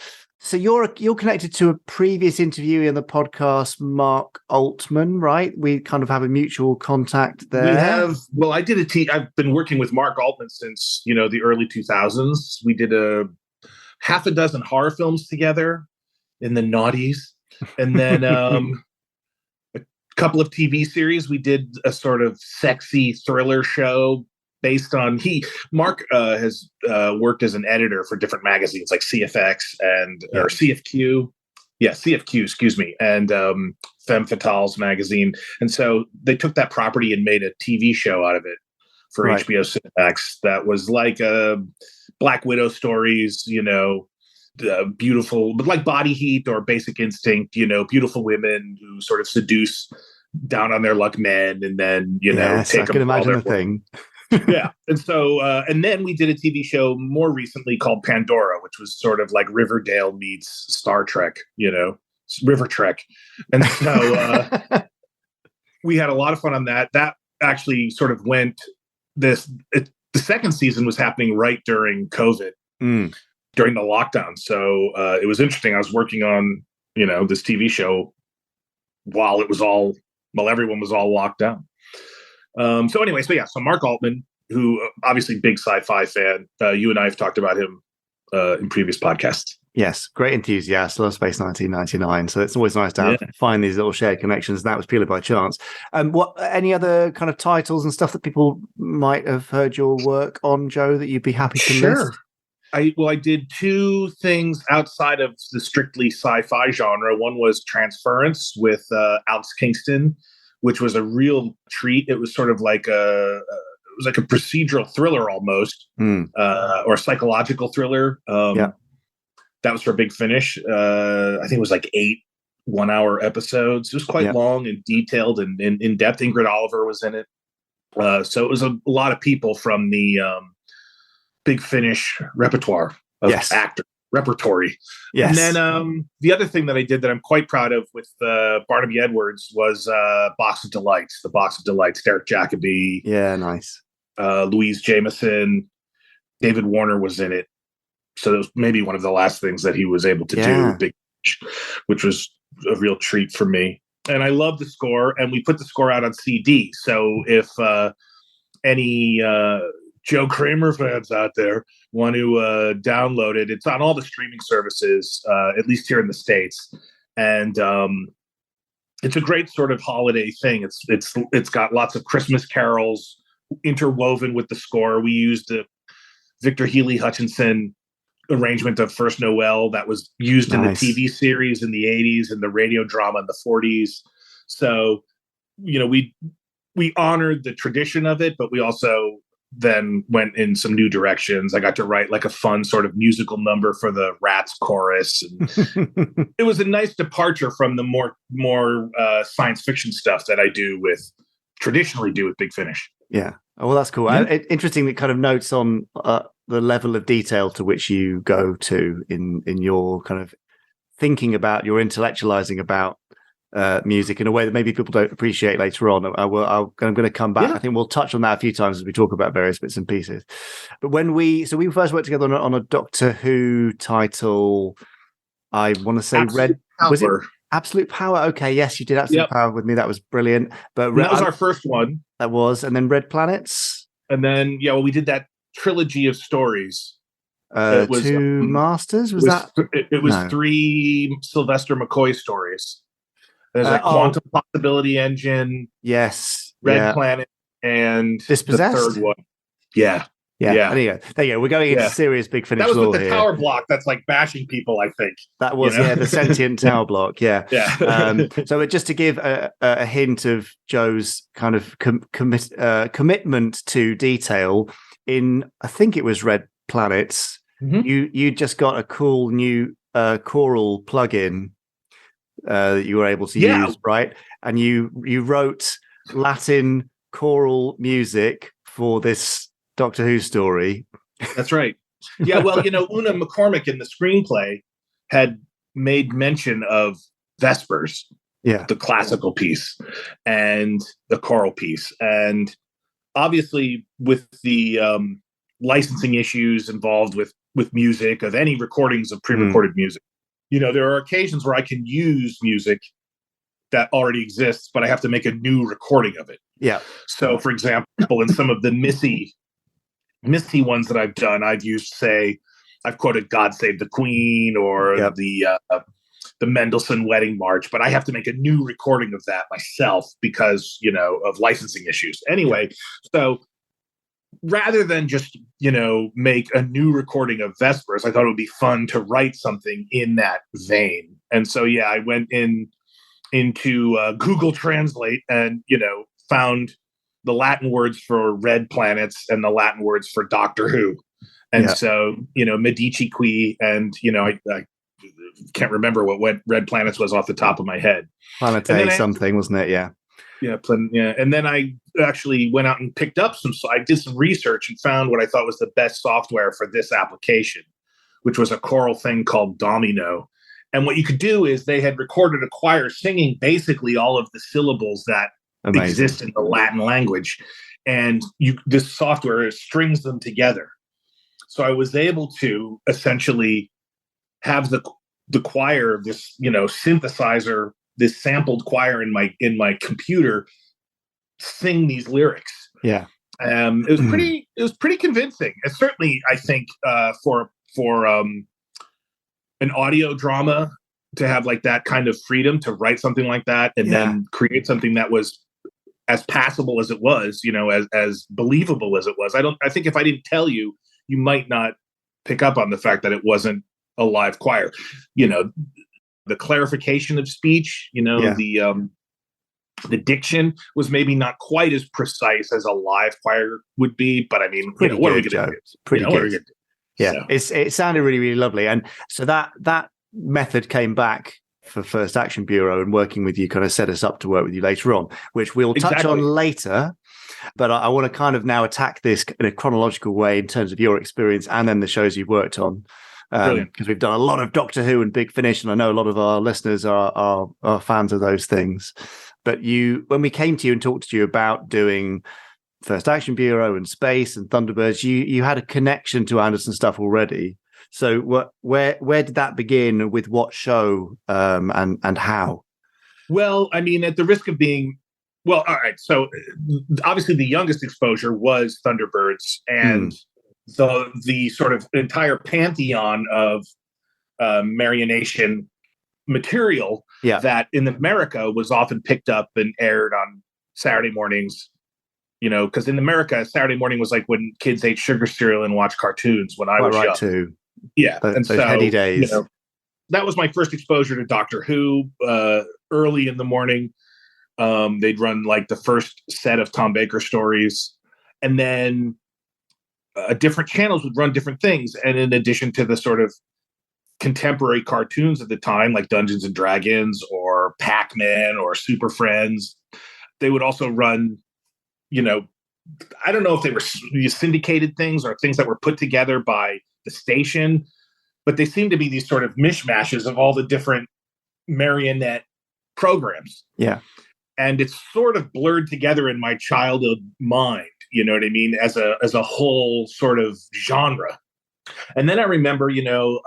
So you're connected to a previous interviewee in the podcast, Mark Altman, right? We kind of have a mutual contact there. We have. Well, I've been working with Mark Altman since, the early 2000s. We did a half a dozen horror films together in the noughties. And then a couple of TV series. We did a sort of sexy thriller show based on Mark has worked as an editor for different magazines like CFX or CFQ. Yeah, CFQ, excuse me, and Femme Fatale's magazine. And so they took that property and made a TV show out of it for HBO Cinemax that was like Black Widow stories, beautiful, but like Body Heat or Basic Instinct, beautiful women who sort of seduce down on their luck men and then, take them. I can imagine the thing. Yeah. And so, and then we did a TV show more recently called Pandora, which was sort of like Riverdale meets Star Trek, River Trek. And so we had a lot of fun on that. That actually sort of the second season was happening right during COVID, during the lockdown. So it was interesting. I was working on, this TV show while everyone was all locked down. So Mark Altman, who obviously big sci-fi fan, you and I have talked about him in previous podcasts. Yes, great enthusiast. Love Space 1999. So it's always nice to find these little shared connections. That was purely by chance. Any other kind of titles and stuff that people might have heard your work on, Joe, that you'd be happy to list? I did two things outside of the strictly sci-fi genre. One was Transference with Alex Kingston, which was a real treat. It was sort of like a procedural thriller almost, or a psychological thriller. That was for Big Finish. I think it was like 8 one-hour episodes. It was quite long and detailed and in depth. Ingrid Oliver was in it. So it was a lot of people from the Big Finish repertoire of actors. Repertory. Yes. And then the other thing that I did that I'm quite proud of with Barnaby Edwards was Box of Delights, the Box of Delights, Derek Jacobi. Yeah, nice. Louise Jameson. David Warner was in it. So that was maybe one of the last things that he was able to do, Big Finish, which was a real treat for me. And I love the score, and we put the score out on CD. So if any Joe Kraemer fans out there want to download it, it's on all the streaming services, at least here in the States. And it's a great sort of holiday thing. It's got lots of Christmas carols interwoven with the score. We used the Victor Healy Hutchinson arrangement of First Noel that was used in the TV series in the 80s and the radio drama in the 40s. So, we honored the tradition of it, but we also then went in some new directions. I got to write like a fun sort of musical number for the Rats chorus. And it was a nice departure from the more science fiction stuff that I traditionally do with Big Finish. Yeah. Oh, well, that's cool. Yeah. Interesting that kind of notes on the level of detail to which you go to in your kind of thinking about, your intellectualizing about music in a way that maybe people don't appreciate later on. I'm going to come back. Yeah. I think we'll touch on that a few times as we talk about various bits and pieces. But we first worked together on a Doctor Who title, I want to say Absolute Power. Was it Absolute Power? Okay, yes, you did Absolute Power with me. That was brilliant. But that was our first one. That was, and then Red Planets. And then, we did that trilogy of stories. It was Two Masters? It was 3 Sylvester McCoy stories. There's a Quantum Possibility Engine. Yes. Red Planet and Dispossessed? The third one. Yeah. There you go. We're going into serious Big Finish lore here. That was with the tower block that's like bashing people, I think. That was, the sentient tower block, yeah. So just to give a hint of Joe's kind of commitment to detail, in, I think it was Red Planets, you just got a cool new choral plugin that you were able to use, right? And you wrote Latin choral music for this Doctor Who story. That's right. Yeah, well, Una McCormick in the screenplay had made mention of Vespers, the classical piece, and the choral piece. And obviously with the licensing issues involved with music, of any recordings of pre-recorded music, there are occasions where I can use music that already exists, but I have to make a new recording of it. Yeah. So, for example, in some of the Missy ones that I've done, I've quoted "God Save the Queen" or the Mendelssohn Wedding March, but I have to make a new recording of that myself because of licensing issues. Anyway, so rather than just make a new recording of Vespers, I thought it would be fun to write something in that vein. And so I went into Google Translate and found the Latin words for Red Planets and the Latin words for Doctor Who. And so Medici Qui, and I can't remember what Red Planets was off the top of my head. Planete something, wasn't it? Yeah. And then I actually went out and picked up I did some research and found what I thought was the best software for this application, which was a choral thing called Domino. And what you could do is they had recorded a choir singing basically all of the syllables that exist in the Latin language. And this software strings them together. So I was able to essentially have the choir, this, synthesizer, this sampled choir in my computer sing these lyrics. Yeah. It was pretty convincing. And certainly I think for an audio drama to have like that kind of freedom to write something like that and then create something that was as passable as it was, as believable as it was. I think if I didn't tell you, you might not pick up on the fact that it wasn't a live choir. The clarification of speech, the diction was maybe not quite as precise as a live choir would be, but I mean, what are we going to do? Pretty good. Yeah, so. It sounded really, really lovely. And so that method came back for First Action Bureau, and working with you kind of set us up to work with you later on, which we'll touch on later. But I want to kind of now attack this in a chronological way in terms of your experience and then the shows you've worked on. Because we've done a lot of Doctor Who and Big Finish, and I know a lot of our listeners are fans of those things. But when we came to you and talked to you about doing First Action Bureau and Space and Thunderbirds, you had a connection to Anderson stuff already. So where did that begin, with what show, and how? Well, I mean, at the risk of being, well, all right. So obviously the youngest exposure was Thunderbirds, and the sort of entire pantheon of Marionation material that in America was often picked up and aired on Saturday mornings. You know, because in America, Saturday morning was like when kids ate sugar cereal and watched cartoons when I was young. Too. Yeah, and those heady days. You know, that was my first exposure to Doctor Who. Early in the morning, they'd run like the first set of Tom Baker stories, and then different channels would run different things. And in addition to the sort of contemporary cartoons at the time, like Dungeons and Dragons or Pac-Man or Super Friends, they would also run, you know, I don't know if they were syndicated things or things that were put together by the station, but they seem to be these sort of mishmashes of all the different marionette programs. Yeah. And it's sort of blurred together in my childhood mind, you know what I mean, as a whole sort of genre. And then I remember, you know,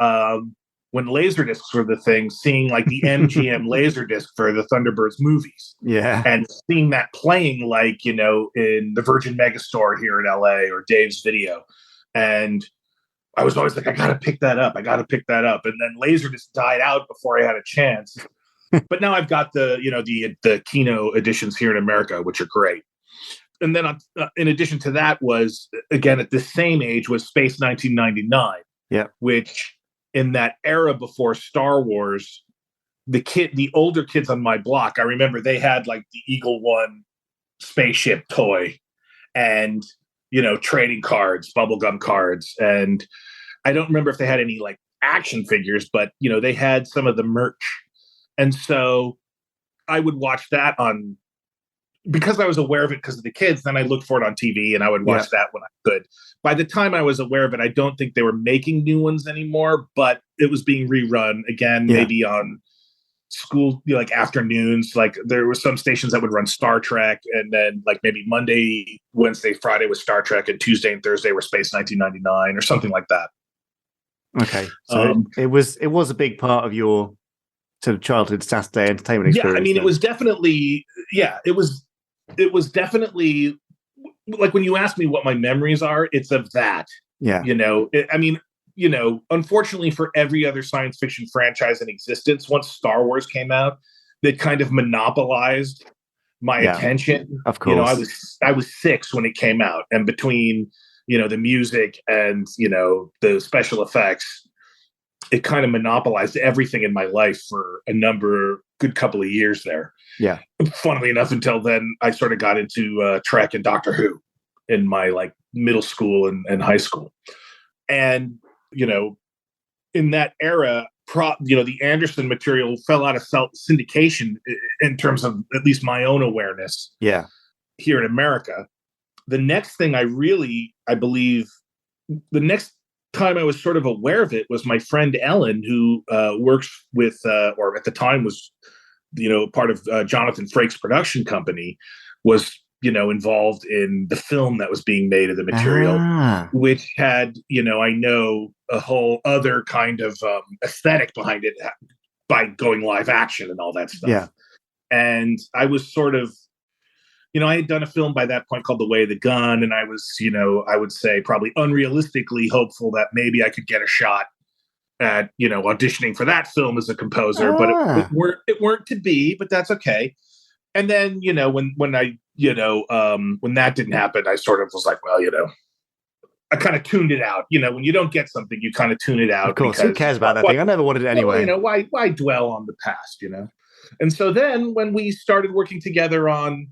when Laserdiscs were the thing, seeing like the MGM Laserdisc for the Thunderbirds movies. Yeah. And seeing that playing, like, you know, in the Virgin Megastore here in LA or Dave's Video. And I was always like, I got to pick that up. And then Laserdisc died out before I had a chance. But now I've got the, you know, the Kino editions here in America, which are great. And then in addition to that was, again, at the same age, was Space 1999. Yeah. Which in that era before Star Wars, the older kids on my block, I remember they had like the Eagle One spaceship toy and, you know, trading cards, bubblegum cards. And I don't remember if they had any like action figures, but, you know, they had some of the merch. And so I would watch that because I was aware of it because of the kids. Then I looked for it on TV and I would watch that when I could. By the time I was aware of it, I don't think they were making new ones anymore, but it was being rerun again, maybe on school, you know, like afternoons. Like there were some stations that would run Star Trek, and then like maybe Monday, Wednesday, Friday was Star Trek, and Tuesday and Thursday were Space 1999 or something like that. Okay. So it was a big part of your sort of childhood Saturday entertainment experience. Yeah, I mean, it was definitely, it was definitely, like when you ask me what my memories are, it's of that. Yeah. You know, I mean, you know, unfortunately for every other science fiction franchise in existence, once Star Wars came out, they kind of monopolized my attention. Of course. You know, I was 6 when it came out, and between, you know, the music and, you know, the special effects, it kind of monopolized everything in my life for a good couple of years there. Yeah. Funnily enough, until then, I sort of got into Trek and Doctor Who in my like middle school and high school. And, you know, in that era, you know, the Anderson material fell out of syndication in terms of at least my own awareness. Yeah. Here in America. The next thing I believe, the next time I was sort of aware of it was my friend Ellen, who works with, or at the time was, you know, part of Jonathan Frakes' production company, was, you know, involved in the film that was being made of the material, which had, you know, I know a whole other kind of aesthetic behind it by going live action and all that stuff. Yeah. And I was sort of, you know, I had done a film by that point called The Way of the Gun, and I was, you know, I would say probably unrealistically hopeful that maybe I could get a shot at, you know, auditioning for that film as a composer, but it weren't to be, but that's okay. And then, you know, when I, you know, when that didn't happen, I sort of was like, well, you know, I kind of tuned it out. You know, when you don't get something, you kind of tune it out. Of course, who cares about that thing? I never wanted it anyway. You know, why dwell on the past, you know? And so then when we started working together on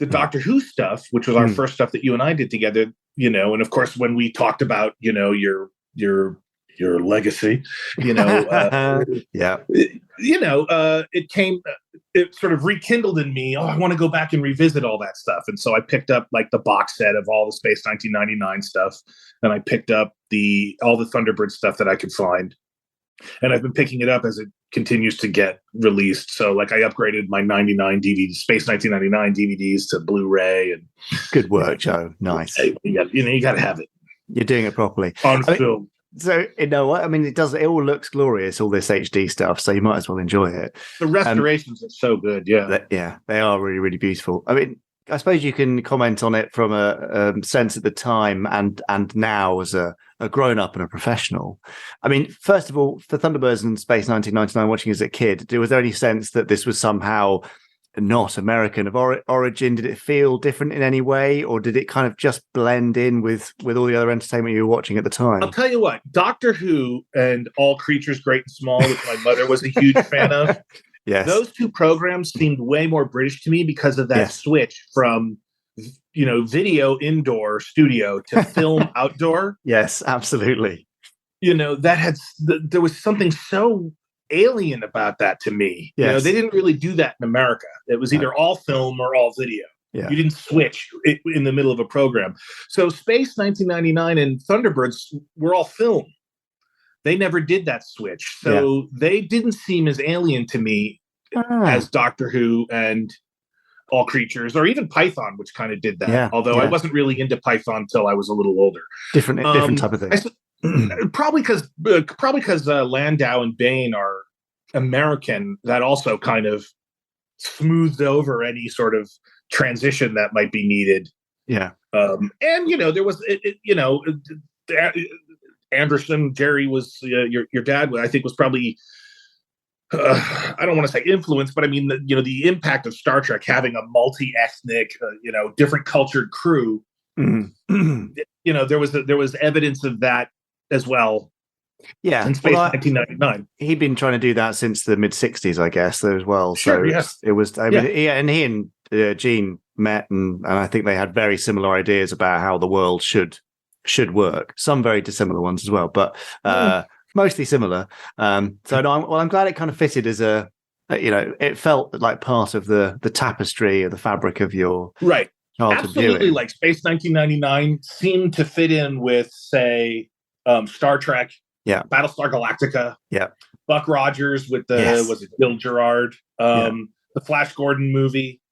the Doctor Who stuff, which was our first stuff that you and I did together, you know, and of course, when we talked about, you know, your legacy, you know, you know, it sort of rekindled in me. Oh, I want to go back and revisit all that stuff. And so I picked up like the box set of all the Space 1999 stuff. And I picked up all the Thunderbird stuff that I could find. And I've been picking it up as it continues to get released. So like I upgraded my 99 DVD Space 1999 DVDs to Blu-ray. And good work, Joe. Nice. You got to have it. You're doing it properly on film. So you know what I mean. It all looks glorious. All this HD stuff. So you might as well enjoy it. The restorations are so good. Yeah, they are really, really beautiful. I mean, I suppose you can comment on it from a sense at the time and now as a grown up and a professional. I mean, first of all, for Thunderbirds and Space 1999, watching as a kid, was there any sense that this was somehow not American of origin? Did it feel different in any way, or did it kind of just blend in with all the other entertainment you were watching at the time? I'll tell you what, Doctor Who and All Creatures Great and Small, which my mother was a huge fan of. Yes. Those two programs seemed way more British to me because of that switch from, video indoor studio to film outdoor. Yes, absolutely. There was something so alien about that to me. Yes. They didn't really do that in America. It was either all film or all video. Yeah. You didn't switch in the middle of a program. So Space 1999 and Thunderbirds were all film. They never did that switch. So they didn't seem as alien to me as Doctor Who and All Creatures, or even Python, which kind of did that. Yeah. Although I wasn't really into Python until I was a little older. Different type of thing. Probably because Landau and Bain are American. That also kind of smoothed over any sort of transition that might be needed. Yeah. And there was Anderson, Gerry was your dad. I think was probably I don't want to say influence, but I mean the impact of Star Trek having a multi-ethnic, different cultured crew. Mm-hmm. There was evidence of that as well. Yeah, in Space 1999. He'd been trying to do that since the mid '60s, I guess, as well. Sure, so it was. I mean, and he and Gene met, and I think they had very similar ideas about how the world should work. Some very dissimilar ones as well, but mostly similar. I'm glad it kind of fitted as it felt like part of the tapestry of the fabric of your right. Absolutely, viewing. Like Space 1999 seemed to fit in with, say, Star Trek. Yeah, Battlestar Galactica. Yeah, Buck Rogers with was it Bill Gerard? The Flash Gordon movie.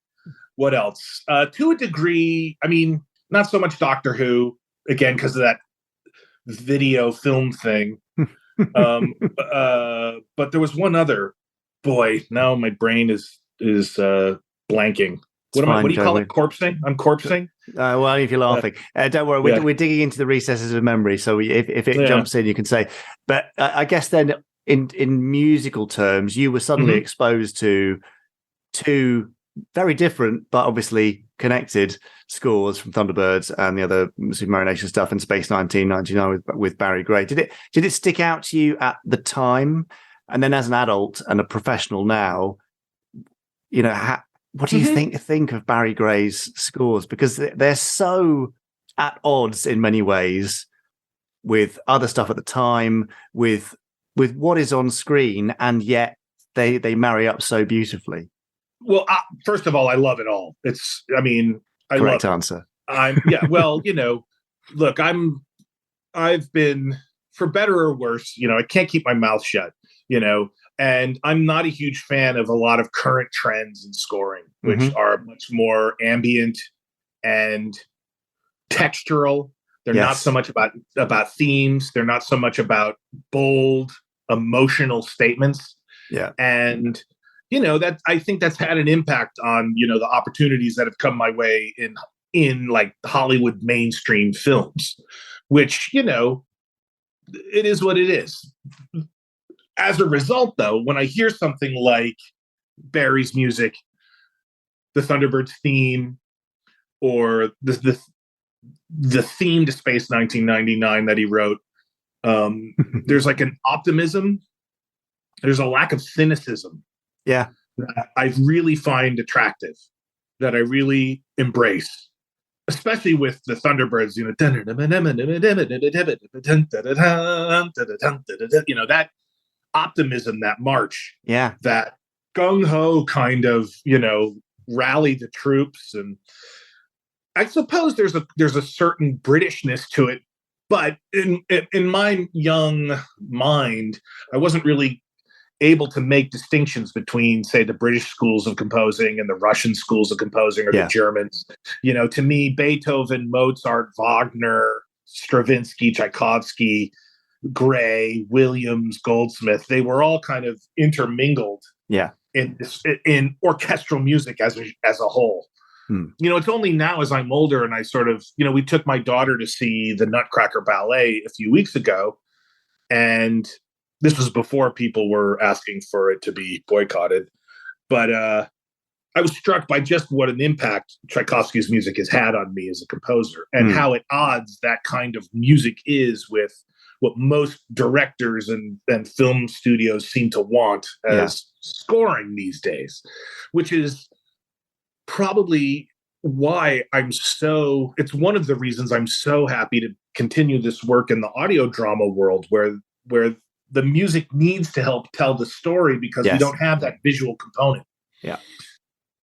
What else? To a degree, I mean, not so much Doctor Who, again because of that video film thing. But there was one other. Boy, now my brain is blanking. What do you call it? Corpsing? I'm corpsing. Well, if you're laughing, don't worry. We're digging into the recesses of memory. So if it jumps in, you can say. But I guess then, in musical terms, you were suddenly exposed to two very different, but obviously connected scores from Thunderbirds and the other Supermarionation stuff in Space 1999 with Barry Gray. Did it stick out to you at the time, and then as an adult and a professional now? What do you think of Barry Gray's scores? Because they're so at odds in many ways with other stuff at the time, with what is on screen, and yet they marry up so beautifully. Well, first of all, I love it all. Correct answer. Look, I've been, for better or worse, I can't keep my mouth shut, and I'm not a huge fan of a lot of current trends in scoring, which are much more ambient and textural. They're not so much about themes. They're not so much about bold, emotional statements. Yeah. And, that I think that's had an impact on, the opportunities that have come my way in like Hollywood mainstream films, which, it is what it is. As a result, though, when I hear something like Barry's music, the Thunderbirds theme, or the theme to Space 1999 that he wrote, there's like an optimism. There's a lack of cynicism. Yeah, that I really find attractive, that I really embrace, especially with the Thunderbirds. That optimism, that march, that gung-ho kind of rally the troops. And I suppose there's a certain Britishness to it, But in my young mind, I wasn't really able to make distinctions between, say, the British schools of composing and the Russian schools of composing, or the Germans. To me, Beethoven, Mozart, Wagner, Stravinsky, Tchaikovsky, Gray, Williams, Goldsmith, they were all kind of intermingled in orchestral music as a whole. It's only now as I'm older and I sort of, we took my daughter to see the Nutcracker Ballet a few weeks ago, and this was before people were asking for it to be boycotted. But I was struck by just what an impact Tchaikovsky's music has had on me as a composer, and how at odds that kind of music is with what most directors and film studios seem to want as scoring these days, which is probably why it's one of the reasons I'm so happy to continue this work in the audio drama world, where the music needs to help tell the story, because we don't have that visual component. Yeah.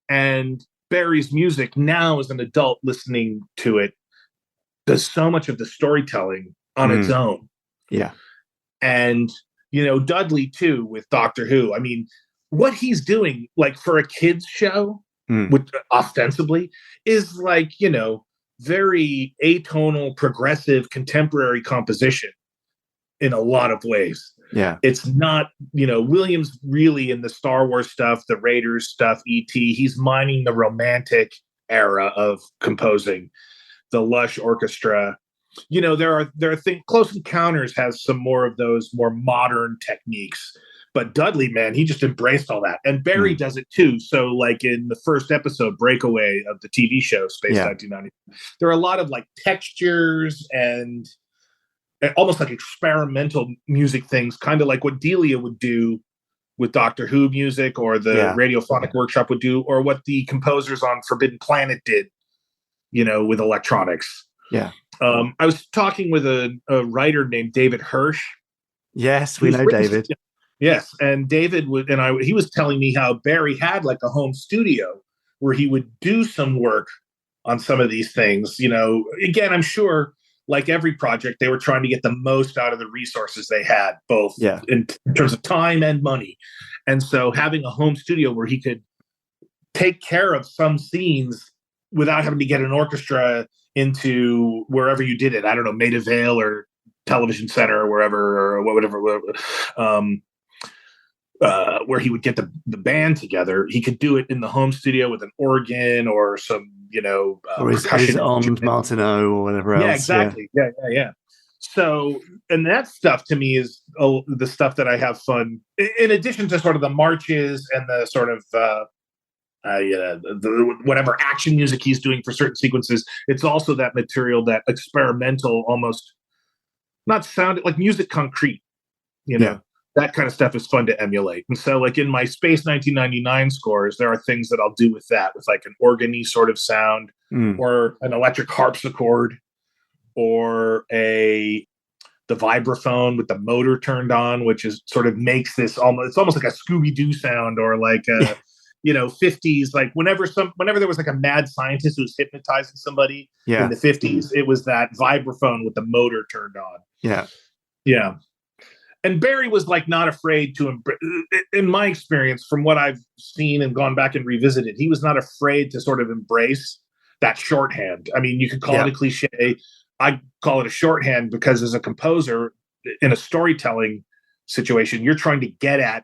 And Barry's music now, as an adult listening to it, does so much of the storytelling on its own. Yeah. And, Dudley too, with Doctor Who. I mean, what he's doing, like for a kid's show, which ostensibly is like, very atonal, progressive, contemporary composition in a lot of ways. Yeah. It's not, Williams really, in the Star Wars stuff, the Raiders stuff, E.T., he's mining the romantic era of composing, the lush orchestra. There are things. Close Encounters has some more of those more modern techniques. But Dudley, man, he just embraced all that. And Barry does it too. So like in the first episode, Breakaway, of the TV show Space 1990, there are a lot of like textures and almost like experimental music things, kind of like what Delia would do with Doctor Who music, or the Radiophonic Workshop would do, or what the composers on Forbidden Planet did, with electronics. Yeah. I was talking with a writer named David Hirsch. Yes, we know David. Yes, and David he was telling me how Barry had like a home studio where he would do some work on some of these things. Again, I'm sure, like every project, they were trying to get the most out of the resources they had, both in terms of time and money. And so having a home studio where he could take care of some scenes without having to get an orchestra into wherever you did it. I don't know, Maida Vale or Television Center or wherever, or whatever. Where he would get the band together, he could do it in the home studio with an organ or some, or his armed Martineau or whatever else. Yeah, exactly. Yeah. So, and that stuff to me is the stuff that I have fun. In addition to sort of the marches and the sort of the whatever action music he's doing for certain sequences, it's also that material, that experimental, almost not sound like music concrete. That kind of stuff is fun to emulate. And so like in my Space 1999 scores, there are things that I'll do with that, with like an organy sort of sound, or an electric harpsichord, or the vibraphone with the motor turned on, which is sort of makes this it's almost like a Scooby-Doo sound, or like a 50s, like whenever there was like a mad scientist who was hypnotizing somebody in the 50s, it was that vibraphone with the motor turned on. Yeah. And Barry was like not afraid to, in my experience, from what I've seen and gone back and revisited, he was not afraid to sort of embrace that shorthand. I mean, you could call it a cliche. I call it a shorthand because as a composer in a storytelling situation, you're trying to get at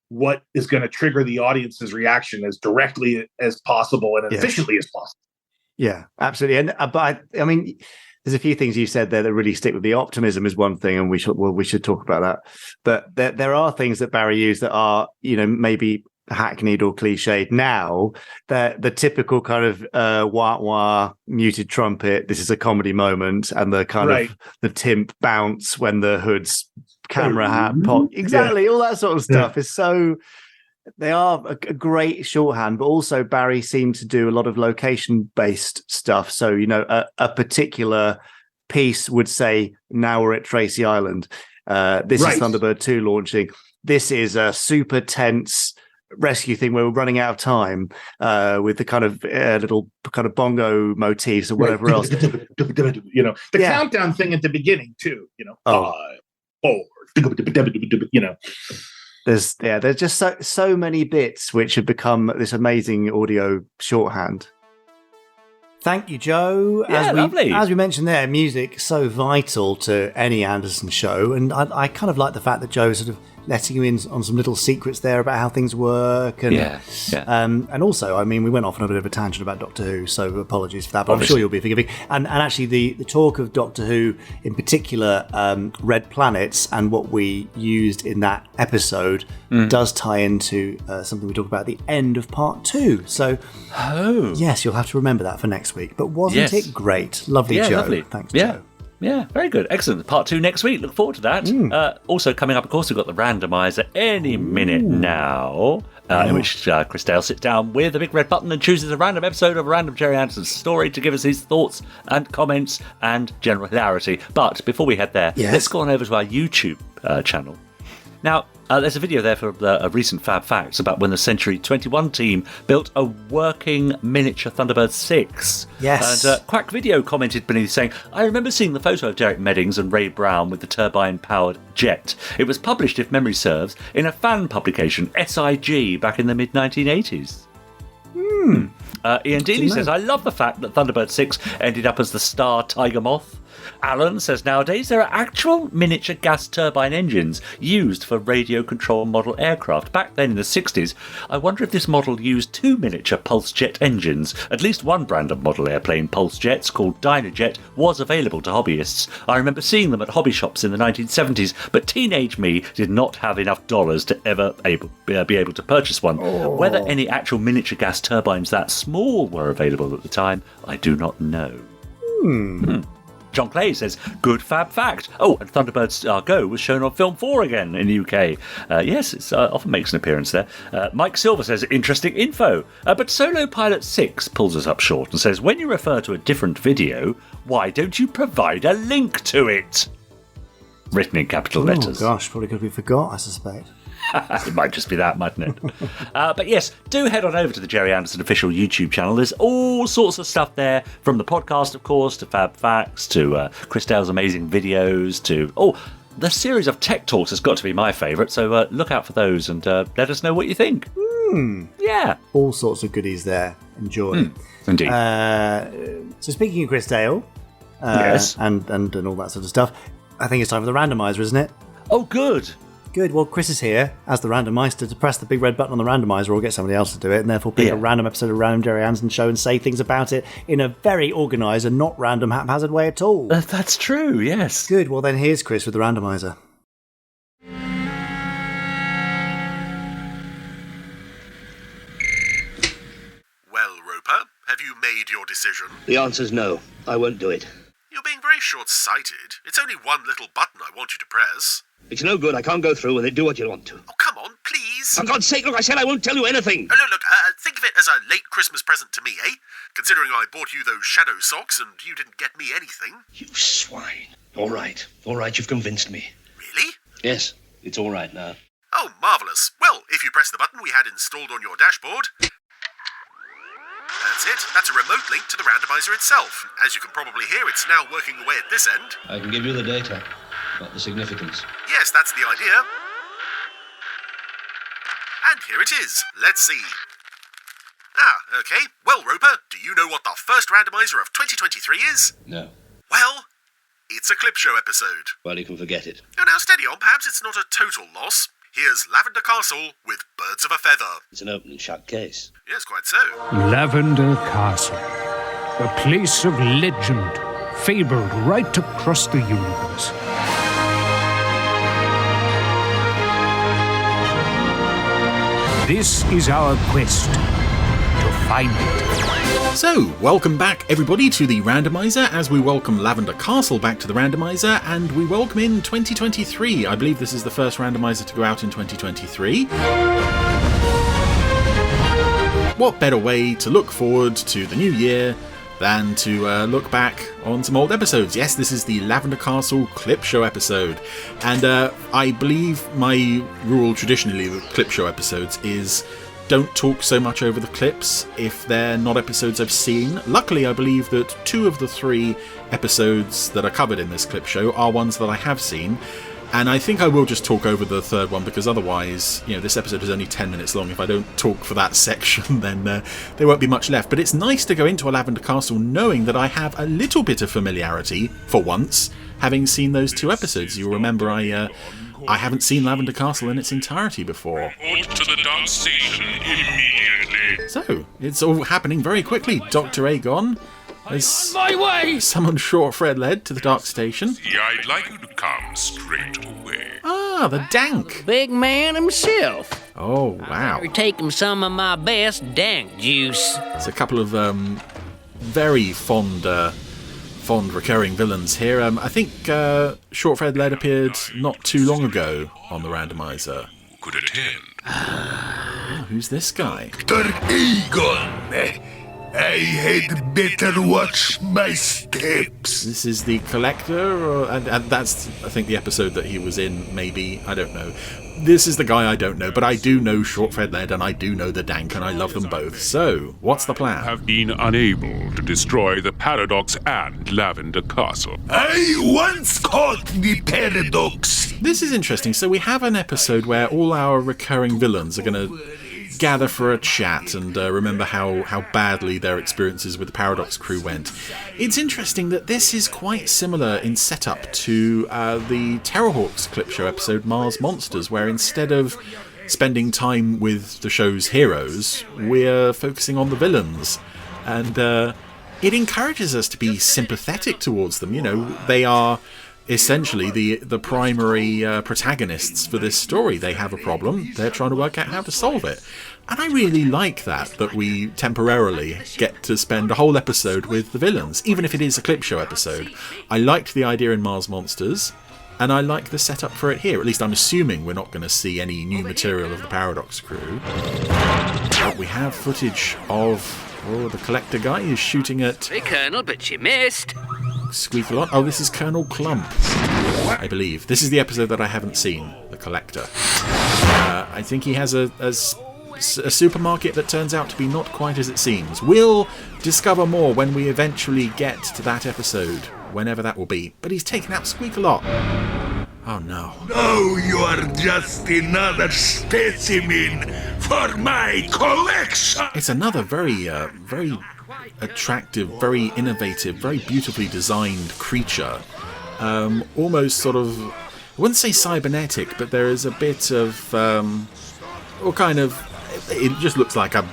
what is going to trigger the audience's reaction as directly as possible and efficiently as possible. Yeah, absolutely. And but I mean, there's a few things you said there that really stick with me. Optimism is one thing, and we should talk about that. But there are things that Barry used that are, maybe hackneyed or cliched now. The typical kind of wah-wah muted trumpet, this is a comedy moment, and the kind of the timp bounce when the hood's camera hat pop. Exactly, all that sort of stuff is so... They are a great shorthand, but also Barry seemed to do a lot of location-based stuff. So, a particular piece would say, now we're at Tracy Island. This is Thunderbird 2 launching. This is a super tense rescue thing where we're running out of time with the kind of little kind of bongo motifs or whatever else. The countdown thing at the beginning too. 5, 4. There's just so many bits which have become this amazing audio shorthand. Thank you, Joe. Lovely. As we mentioned there, music so vital to any Anderson show, and I kind of like the fact that Joe sort of letting you in on some little secrets there about how things work. And, and also, I mean, we went off on a bit of a tangent about Doctor Who, so apologies for that, but I'm sure you'll be forgiving. And actually, the talk of Doctor Who, in particular, Red Planets, and what we used in that episode does tie into something we talked about at the end of part 2. So, yes, you'll have to remember that for next week. But wasn't it great? Lovely, Joe. Lovely. Thanks, Joe. Yeah, very good. Excellent. Part 2 next week. Look forward to that. Also coming up, of course, we've got the Randomiser any minute now, in which Chris Dale sits down with a big red button and chooses a random episode of a random Gerry Anderson story to give us his thoughts and comments and general hilarity. But before we head there, let's go on over to our YouTube channel. Now, there's a video there for a recent Fab Facts about when the Century 21 team built a working miniature Thunderbird 6. Yes. And Quack Video commented beneath saying, I remember seeing the photo of Derek Meddings and Ray Brown with the turbine-powered jet. It was published, if memory serves, in a fan publication, SIG, back in the mid-1980s. Ian Dealey says, I love the fact that Thunderbird 6 ended up as the Star Tiger Moth. Alan says, nowadays there are actual miniature gas turbine engines used for radio control model aircraft. Back then in the 60s, I wonder if this model used 2 miniature pulse jet engines. At least one brand of model airplane pulse jets called Dynajet was available to hobbyists. I remember seeing them at hobby shops in the 1970s, but teenage me did not have enough dollars to ever be able to purchase one. Whether any actual miniature gas turbines that small were available at the time, I do not know. John Clay says, good Fab Fact. Oh, and Thunderbirds Go was shown on Film 4 again in the UK. Yes, it often makes an appearance there. Mike Silver says, interesting info. But Solo Pilot 6 pulls us up short and says, when you refer to a different video, why don't you provide a link to it? Written in capital letters. Oh, gosh, probably because we forgot, I suspect. It might just be that, mightn't it? But yes, do head on over to the Gerry Anderson official YouTube channel. There's all sorts of stuff there, from the podcast, of course, to Fab Facts, to Chris Dale's amazing videos, to... the series of Tech Talks has got to be my favourite, so look out for those and let us know what you think. Yeah. All sorts of goodies there. Enjoy. Indeed. So speaking of Chris Dale, yes, and all that sort of stuff, I think it's time for the randomiser, isn't it? Oh, good. Good. Well, Chris is here as the randomizer to press the big red button on the randomizer or get somebody else to do it, and therefore pick a random episode of Random Gerry Anderson Show and say things about it in a very organised and not random, haphazard way at all. That's true, yes. Good. Well, then here's Chris with the randomizer. Well, Roper, have you made your decision? The answer's no. I won't do it. You're being very short-sighted. It's only one little button I want you to press. It's no good. I can't go through with it. Do what you want to. Oh, come on, please. For God's sake, look, I said I won't tell you anything. Oh, look, think of it as a late Christmas present to me, eh? Considering I bought you those SHADO socks and you didn't get me anything. You swine. All right, you've convinced me. Really? Yes, it's all right now. Oh, marvellous. Well, if you press the button we had installed on your dashboard... That's it. That's a remote link to the randomizer itself. As you can probably hear, it's now working away at this end. I can give you the data, not the significance. Yes, that's the idea. And here it is. Let's see. Okay. Well, Roper, do you know what the first randomizer of 2023 is? No. Well, it's a clip show episode. Well, you can forget it. Oh, now steady on. Perhaps it's not a total loss. Here's Lavender Castle with Birds of a Feather. It's an open and shut case. Yes, quite so. Lavender Castle, a place of legend, fabled right across the universe. This is our quest to find it. So, welcome back everybody to the Randomiser, as we welcome Lavender Castle back to the Randomiser, and we welcome in 2023. I believe this is the first Randomiser to go out in 2023. What better way to look forward to the new year than to look back on some old episodes. Yes, this is the Lavender Castle clip show episode, and I believe my rule traditionally with clip show episodes is don't talk so much over the clips if they're not episodes I've seen. Luckily, I believe that 2 of the 3 episodes that are covered in this clip show are ones that I have seen. And I think I will just talk over the 3rd one, because otherwise, this episode is only 10 minutes long. If I don't talk for that section, then there won't be much left. But it's nice to go into a Lavender Castle knowing that I have a little bit of familiarity, for once, having seen those 2 episodes. You'll remember I haven't seen Lavender Castle in its entirety before. Report to the dark station immediately. So, it's all happening very quickly. Dr. Aegon has my way! Summoned Short Fred Led to the Dark Station. Yeah, I'd like you to come straight away. Ah, the Dank. Big man himself. Oh, wow. I'll take him some of my best Dank juice. It's a couple of very fond recurring villains here. I think Short Fred Led appeared not too long ago on the Randomiser. Could attend. Oh, who's this guy? Dr. Aegon. I had better watch my steps. This is the Collector, and that's, I think, the episode that he was in, maybe. I don't know. This is the guy I don't know, but I do know Short Fred Led, and I do know the Dank, and I love them both. So, what's the plan? Have been unable to destroy the Paradox and Lavender Castle. I once caught the Paradox. This is interesting. So we have an episode where all our recurring villains are going to gather for a chat and remember how badly their experiences with the Paradox crew went. It's interesting that this is quite similar in setup to the Terrorhawks clip show episode Mars Monsters, where instead of spending time with the show's heroes, we're focusing on the villains. And it encourages us to be sympathetic towards them. They are essentially the primary protagonists for this story. They have a problem, they're trying to work out how to solve it. And I really like that we temporarily get to spend a whole episode with the villains, even if it is a clip show episode. I liked the idea in Mars Monsters, and I like the setup for it here. At least I'm assuming we're not going to see any new material of the Paradox crew. But we have footage of the Collector guy is shooting at... Hey, Colonel, but you missed. Squeak-a-lot. Oh, this is Colonel Clump, I believe. This is the episode that I haven't seen, the Collector. I think he has a supermarket that turns out to be not quite as it seems. We'll discover more when we eventually get to that episode, whenever that will be. But he's taken out Squeak-a-lot. Oh no. No, you are just another specimen for my collection. It's another very attractive, very innovative, very beautifully designed creature. Almost sort of, I wouldn't say cybernetic, but there is a bit of, it just looks like a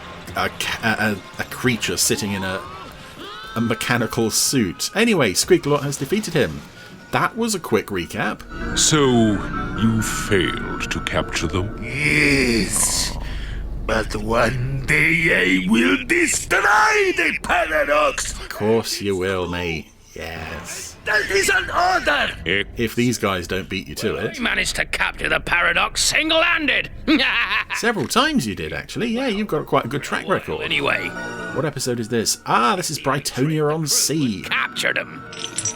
creature sitting in a mechanical suit. Anyway, Squeak-a-lot has defeated him. That was a quick recap. So, you failed to capture them? Yes. But one day I will destroy the Paradox. Of course you will, mate. Yes. That is an order. If these guys don't beat you to it. You managed to capture the Paradox single-handed. Several times you did, actually. Yeah, you've got quite a good track record. Anyway. What episode is this? Ah, this is Britonia on Sea. Captured him.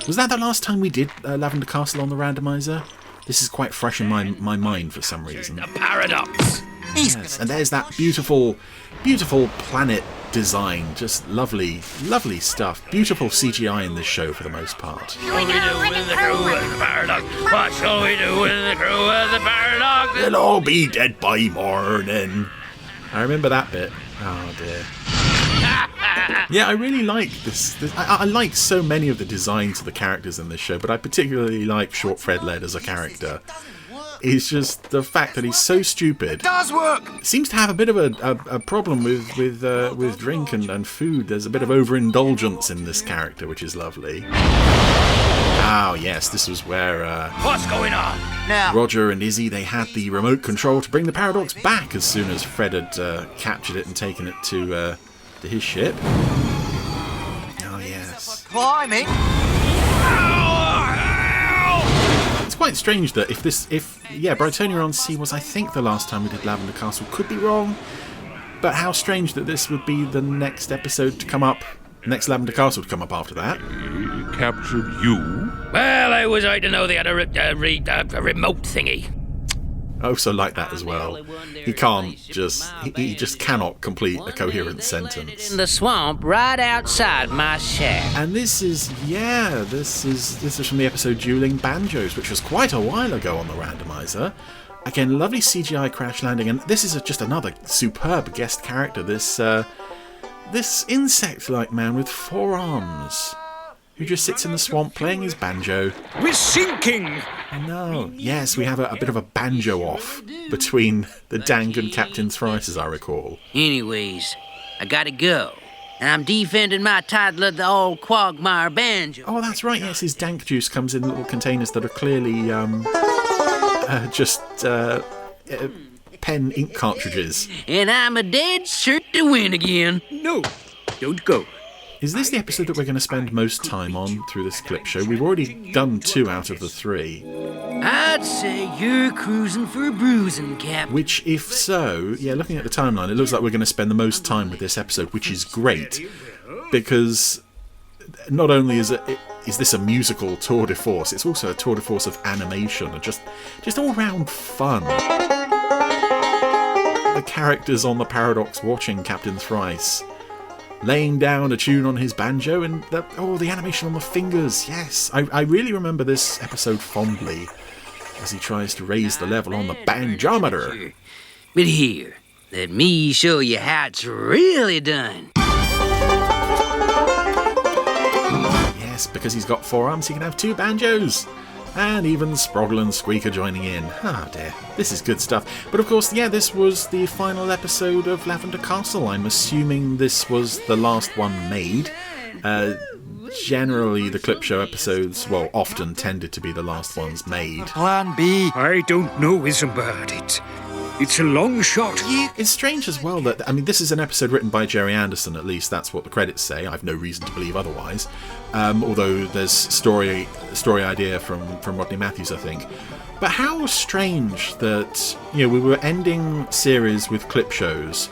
Was that the last time we did Lavender Castle on the Randomiser? This is quite fresh in my mind for some reason. The Paradox. Yes, and there's that beautiful planet design. Just lovely, lovely stuff. Beautiful CGI in this show for the most part. What shall we do with the crew of the Paradox? What shall we do with the crew of the Paradox? They'll all be dead by morning. I remember that bit. Oh dear. Yeah, I really like this. I like so many of the designs of the characters in this show, but I particularly like Short Fred Led as a character. It's just the fact that he's so stupid. It does work. Seems to have a bit of a problem with drink and food. There's a bit of overindulgence in this character, which is lovely. Oh yes, this was where what's going on now? Roger and Izzy, they had the remote control to bring the Paradox back as soon as Fred had captured it and taken it to his ship. Oh yes. Climbing. It's quite strange that if Britonia on Sea was, I think, the last time we did Lavender Castle. Could be wrong, but how strange that this would be the next episode to come up Next Lavender Castle to come up after that. Captured you? Well, I was right to know they had a remote thingy. I also like that as well. He can't just... He just cannot complete a coherent sentence. In the swamp right outside my shack. And this is from the episode Dueling Banjos, which was quite a while ago on the Randomiser. Again, lovely CGI crash landing, and this is just another superb guest character. This insect-like man with 4 arms, who just sits in the swamp playing his banjo. We're sinking! No. Yes, we have a bit of a banjo off between the Dank and Captain Thrice, as I recall. Anyways, I gotta go. And I'm defending my title of the old Quagmire banjo. Oh, that's right, yes, his dank juice comes in little containers that are clearly just pen ink cartridges. And I'm a dead cert to win again. No, don't go. Is this the episode that we're going to spend most time on through this clip show? We've already done 2 out of the 3. I'd say you're cruising for bruising, Cap. Which, if so, yeah, looking at the timeline, it looks like we're going to spend the most time with this episode, which is great, because not only is this a musical tour de force, it's also a tour de force of animation and just all-round fun. The characters on the Paradox watching Captain Thrice laying down a tune on his banjo, and the animation on the fingers, yes. I really remember this episode fondly, as he tries to raise the level on the banjometer. But here, let me show you how it's really done. Yes, because he's got 4 arms, he can have 2 banjos. And even Sproggle and Squeaker joining in. Oh dear, this is good stuff. But of course, yeah, this was the final episode of Lavender Castle. I'm assuming this was the last one made. Generally, the clip show episodes, well, often tended to be the last ones made. Plan B. I don't know, Isambird. It's a long shot. It's strange as well that, I mean, this is an episode written by Gerry Anderson, at least that's what the credits say. I've no reason to believe otherwise. Although there's story idea from Rodney Matthews, I think. But how strange that, we were ending series with clip shows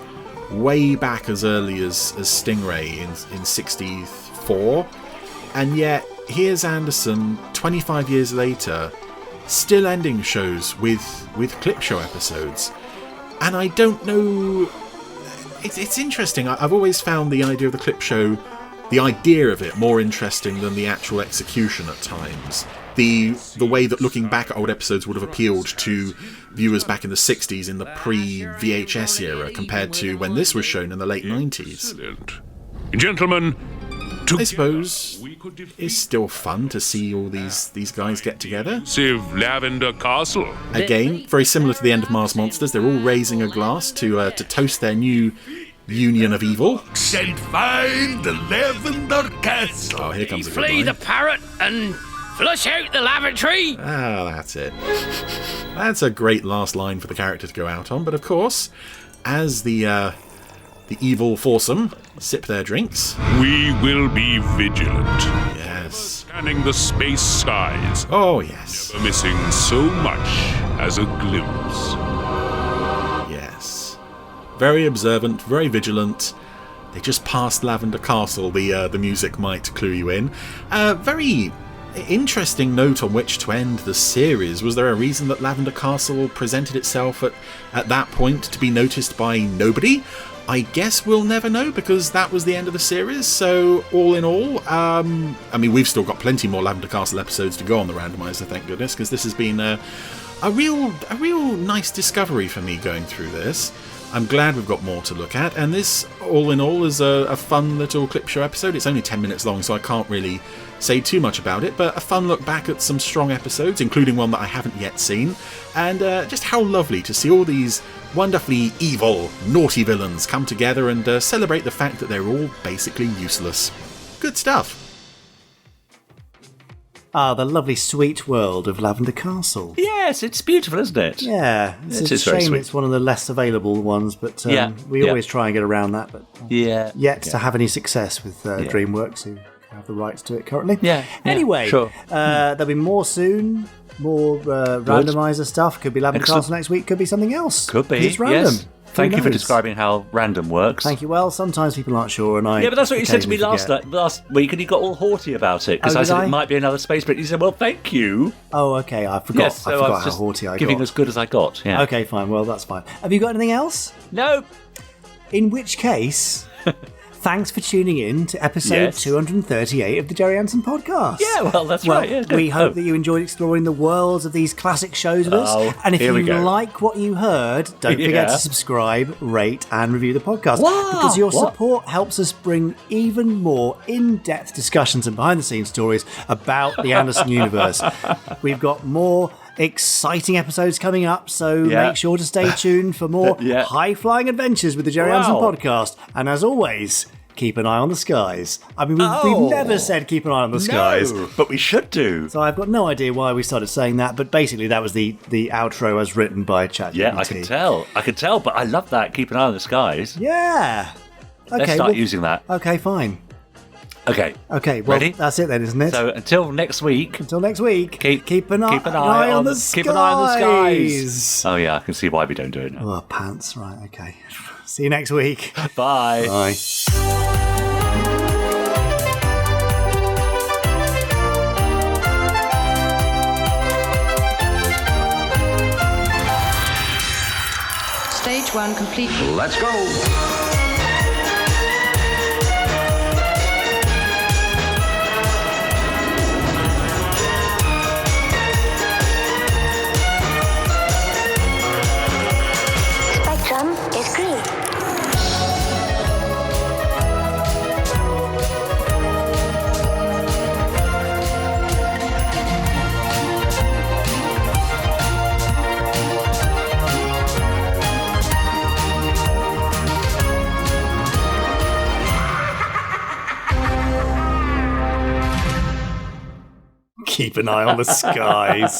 way back as early as Stingray in 64, and yet here's Anderson 25 years later still ending shows with clip show episodes. And I don't know, it's interesting. I've always found the idea of the clip show, the idea of it, more interesting than the actual execution at times. The way that looking back at old episodes would have appealed to viewers back in the 60s in the pre-VHS era compared to when this was shown in the late 90s. Excellent. Gentlemen, I suppose it's still fun to see all these guys get together. Save Lavender Castle. Again, very similar to the end of Mars Monsters, they're all raising a glass to toast their new union of evil. And find the Lavender Castle. Oh, here comes a good Flee line. the parrot and flush out the lavatory. Ah, that's it. That's a great last line for the character to go out on. But of course, as the evil foursome sip their drinks, we will be vigilant. Yes. Scanning the space skies. Oh, yes. Never missing so much as a glimpse. Yes. Very observant, very vigilant. They just passed Lavender Castle, the music might clue you in. Very interesting note on which to end the series. Was there a reason that Lavender Castle presented itself at that point to be noticed by nobody? I guess we'll never know, because that was the end of the series. So all in all, I mean, we've still got plenty more Lavender Castle episodes to go on the Randomiser, thank goodness, because this has been a real nice discovery for me going through this. I'm glad we've got more to look at, and this, all in all, is a fun little clip show episode. It's only 10 minutes long, so I can't really say too much about it, but a fun look back at some strong episodes, including one that I haven't yet seen, and just how lovely to see all these wonderfully evil, naughty villains come together and celebrate the fact that they're all basically useless. Good stuff. Ah, the lovely sweet world of Lavender Castle. Yes, it's beautiful, isn't it? Yeah, it's a shame it's one of the less available ones, but we always try and get around that, but yet to have any success with DreamWorks, who have the rights to it currently. Anyway, sure. There'll be more soon, more Randomiser stuff. Could be Lavender Castle next week, could be something else. Could be, it's random. yes. Thank you for describing how random works. Thank you. Well, sometimes people aren't sure, and I... Yeah, but that's what you said to me last week, and you got all haughty about it, because I said it might be another space bit. You said, well, thank you. Oh, okay, I forgot. Yes, so I forgot how haughty I got. Giving as good as I got, yeah. Okay, fine. Well, that's fine. Have you got anything else? No. In which case... Thanks for tuning in to episode 238 of the Gerry Anderson podcast. Yeah, well, that's right. Yeah, we hope that you enjoyed exploring the worlds of these classic shows with us. And if you like what you heard, don't forget to subscribe, rate, and review the podcast. Because your support helps us bring even more in-depth discussions and behind-the-scenes stories about the Anderson universe. We've got more exciting episodes coming up, so make sure to stay tuned for more high-flying adventures with the Gerry Anderson podcast. And as always, keep an eye on the skies. I mean, we've never said keep an eye on the skies. But we should do. So I've got no idea why we started saying that, but basically that was the outro as written by ChatGPT. Yeah, I can tell, but I love that, keep an eye on the skies. Yeah. Okay, let's start using that. Okay, fine. Okay, well, ready? That's it then, isn't it? So until next week, keep an eye on the skies. Keep an eye on the skies. Oh yeah, I can see why we don't do it now. Oh, pants, right, okay. See you next week. Bye. Bye. Stage 1 complete. Let's go. Is green. Keep an eye on the skies.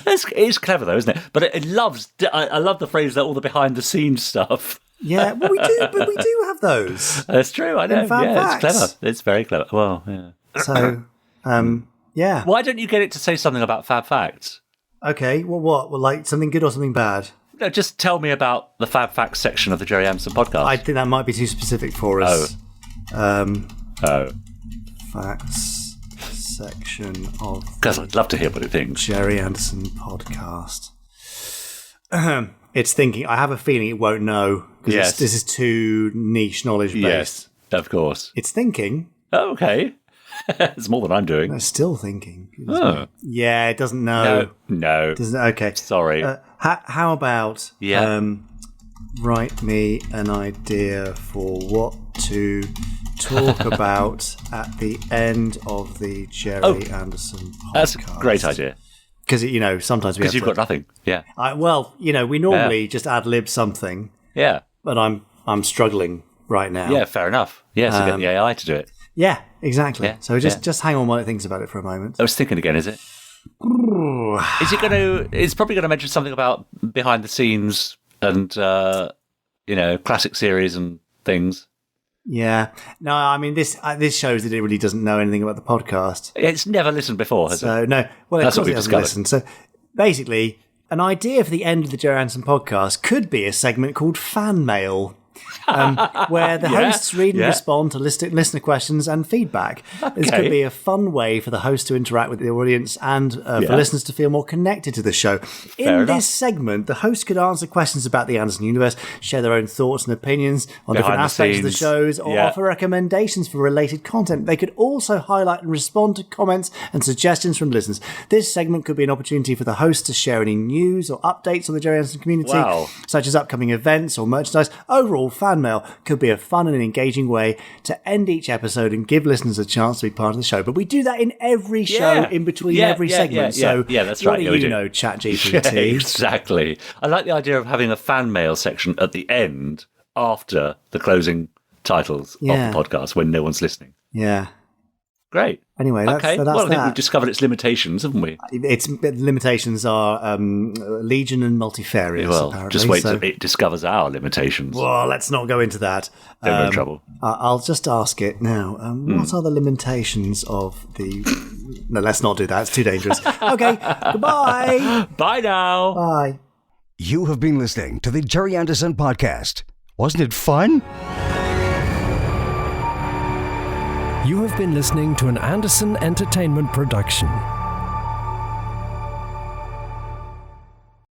It's clever though, isn't it? But I love the phrase that all the behind the scenes stuff. Yeah, well, we do have those. That's true. I know. Yeah, it's clever. It's very clever. Well, yeah. So, yeah. Why don't you get it to say something about Fab Facts? Okay. Well, what? Well, like something good or something bad? No, just tell me about the Fab Facts section of the Gerry Anderson podcast. I think that might be too specific for us. Facts section of. Because I'd love to hear what it thinks. Gerry Anderson podcast. It's thinking. I have a feeling it won't know because this is too niche knowledge based. Yes, of course. It's thinking. Oh, okay. It's more than I'm doing. It's still thinking. Yeah, it doesn't know. No. Okay. Sorry. How about write me an idea for what to talk about at the end of the Gerry Anderson podcast. That's a great idea. Because, sometimes we have you've got nothing. Yeah. We normally just ad-lib something. Yeah. But I'm struggling right now. Yeah, fair enough. Yeah, so get the AI to do it. Yeah, exactly. Yeah, so just hang on while it thinks about it for a moment. I was thinking again, is it? It's probably going to mention something about behind the scenes and, classic series and things. Yeah. No, I mean, this shows that it really doesn't know anything about the podcast. It's never listened before, has it? So, no. Well, that's what we discovered. So, basically, an idea for the end of the Gerry Anderson podcast could be a segment called Fan Mail. Where the hosts read and respond to listener questions and feedback. Okay. This could be a fun way for the host to interact with the audience and for listeners to feel more connected to the show. In this segment, the host could answer questions about the Anderson universe, share their own thoughts and opinions on different aspects of the shows, or offer recommendations for related content. They could also highlight and respond to comments and suggestions from listeners. This segment could be an opportunity for the host to share any news or updates on the Gerry Anderson community, such as upcoming events or merchandise. Overall, Fan Mail could be a fun and engaging way to end each episode and give listeners a chance to be part of the show. But we do that in every show, in between every segment. So that's right. What do you know, ChatGPT? Yeah, exactly. I like the idea of having a fan mail section at the end after the closing titles of the podcast when no one's listening. Yeah. Great. Anyway, that's I think we've discovered its limitations, haven't we? Its limitations are legion and multifarious, apparently. Just wait till it discovers our limitations. Well, let's not go into that. Then we're in trouble. I'll just ask it now. What are the limitations of the... No, let's not do that. It's too dangerous. Okay, goodbye. Bye now. Bye. You have been listening to the Gerry Anderson Podcast. Wasn't it fun? You have been listening to an Anderson Entertainment production.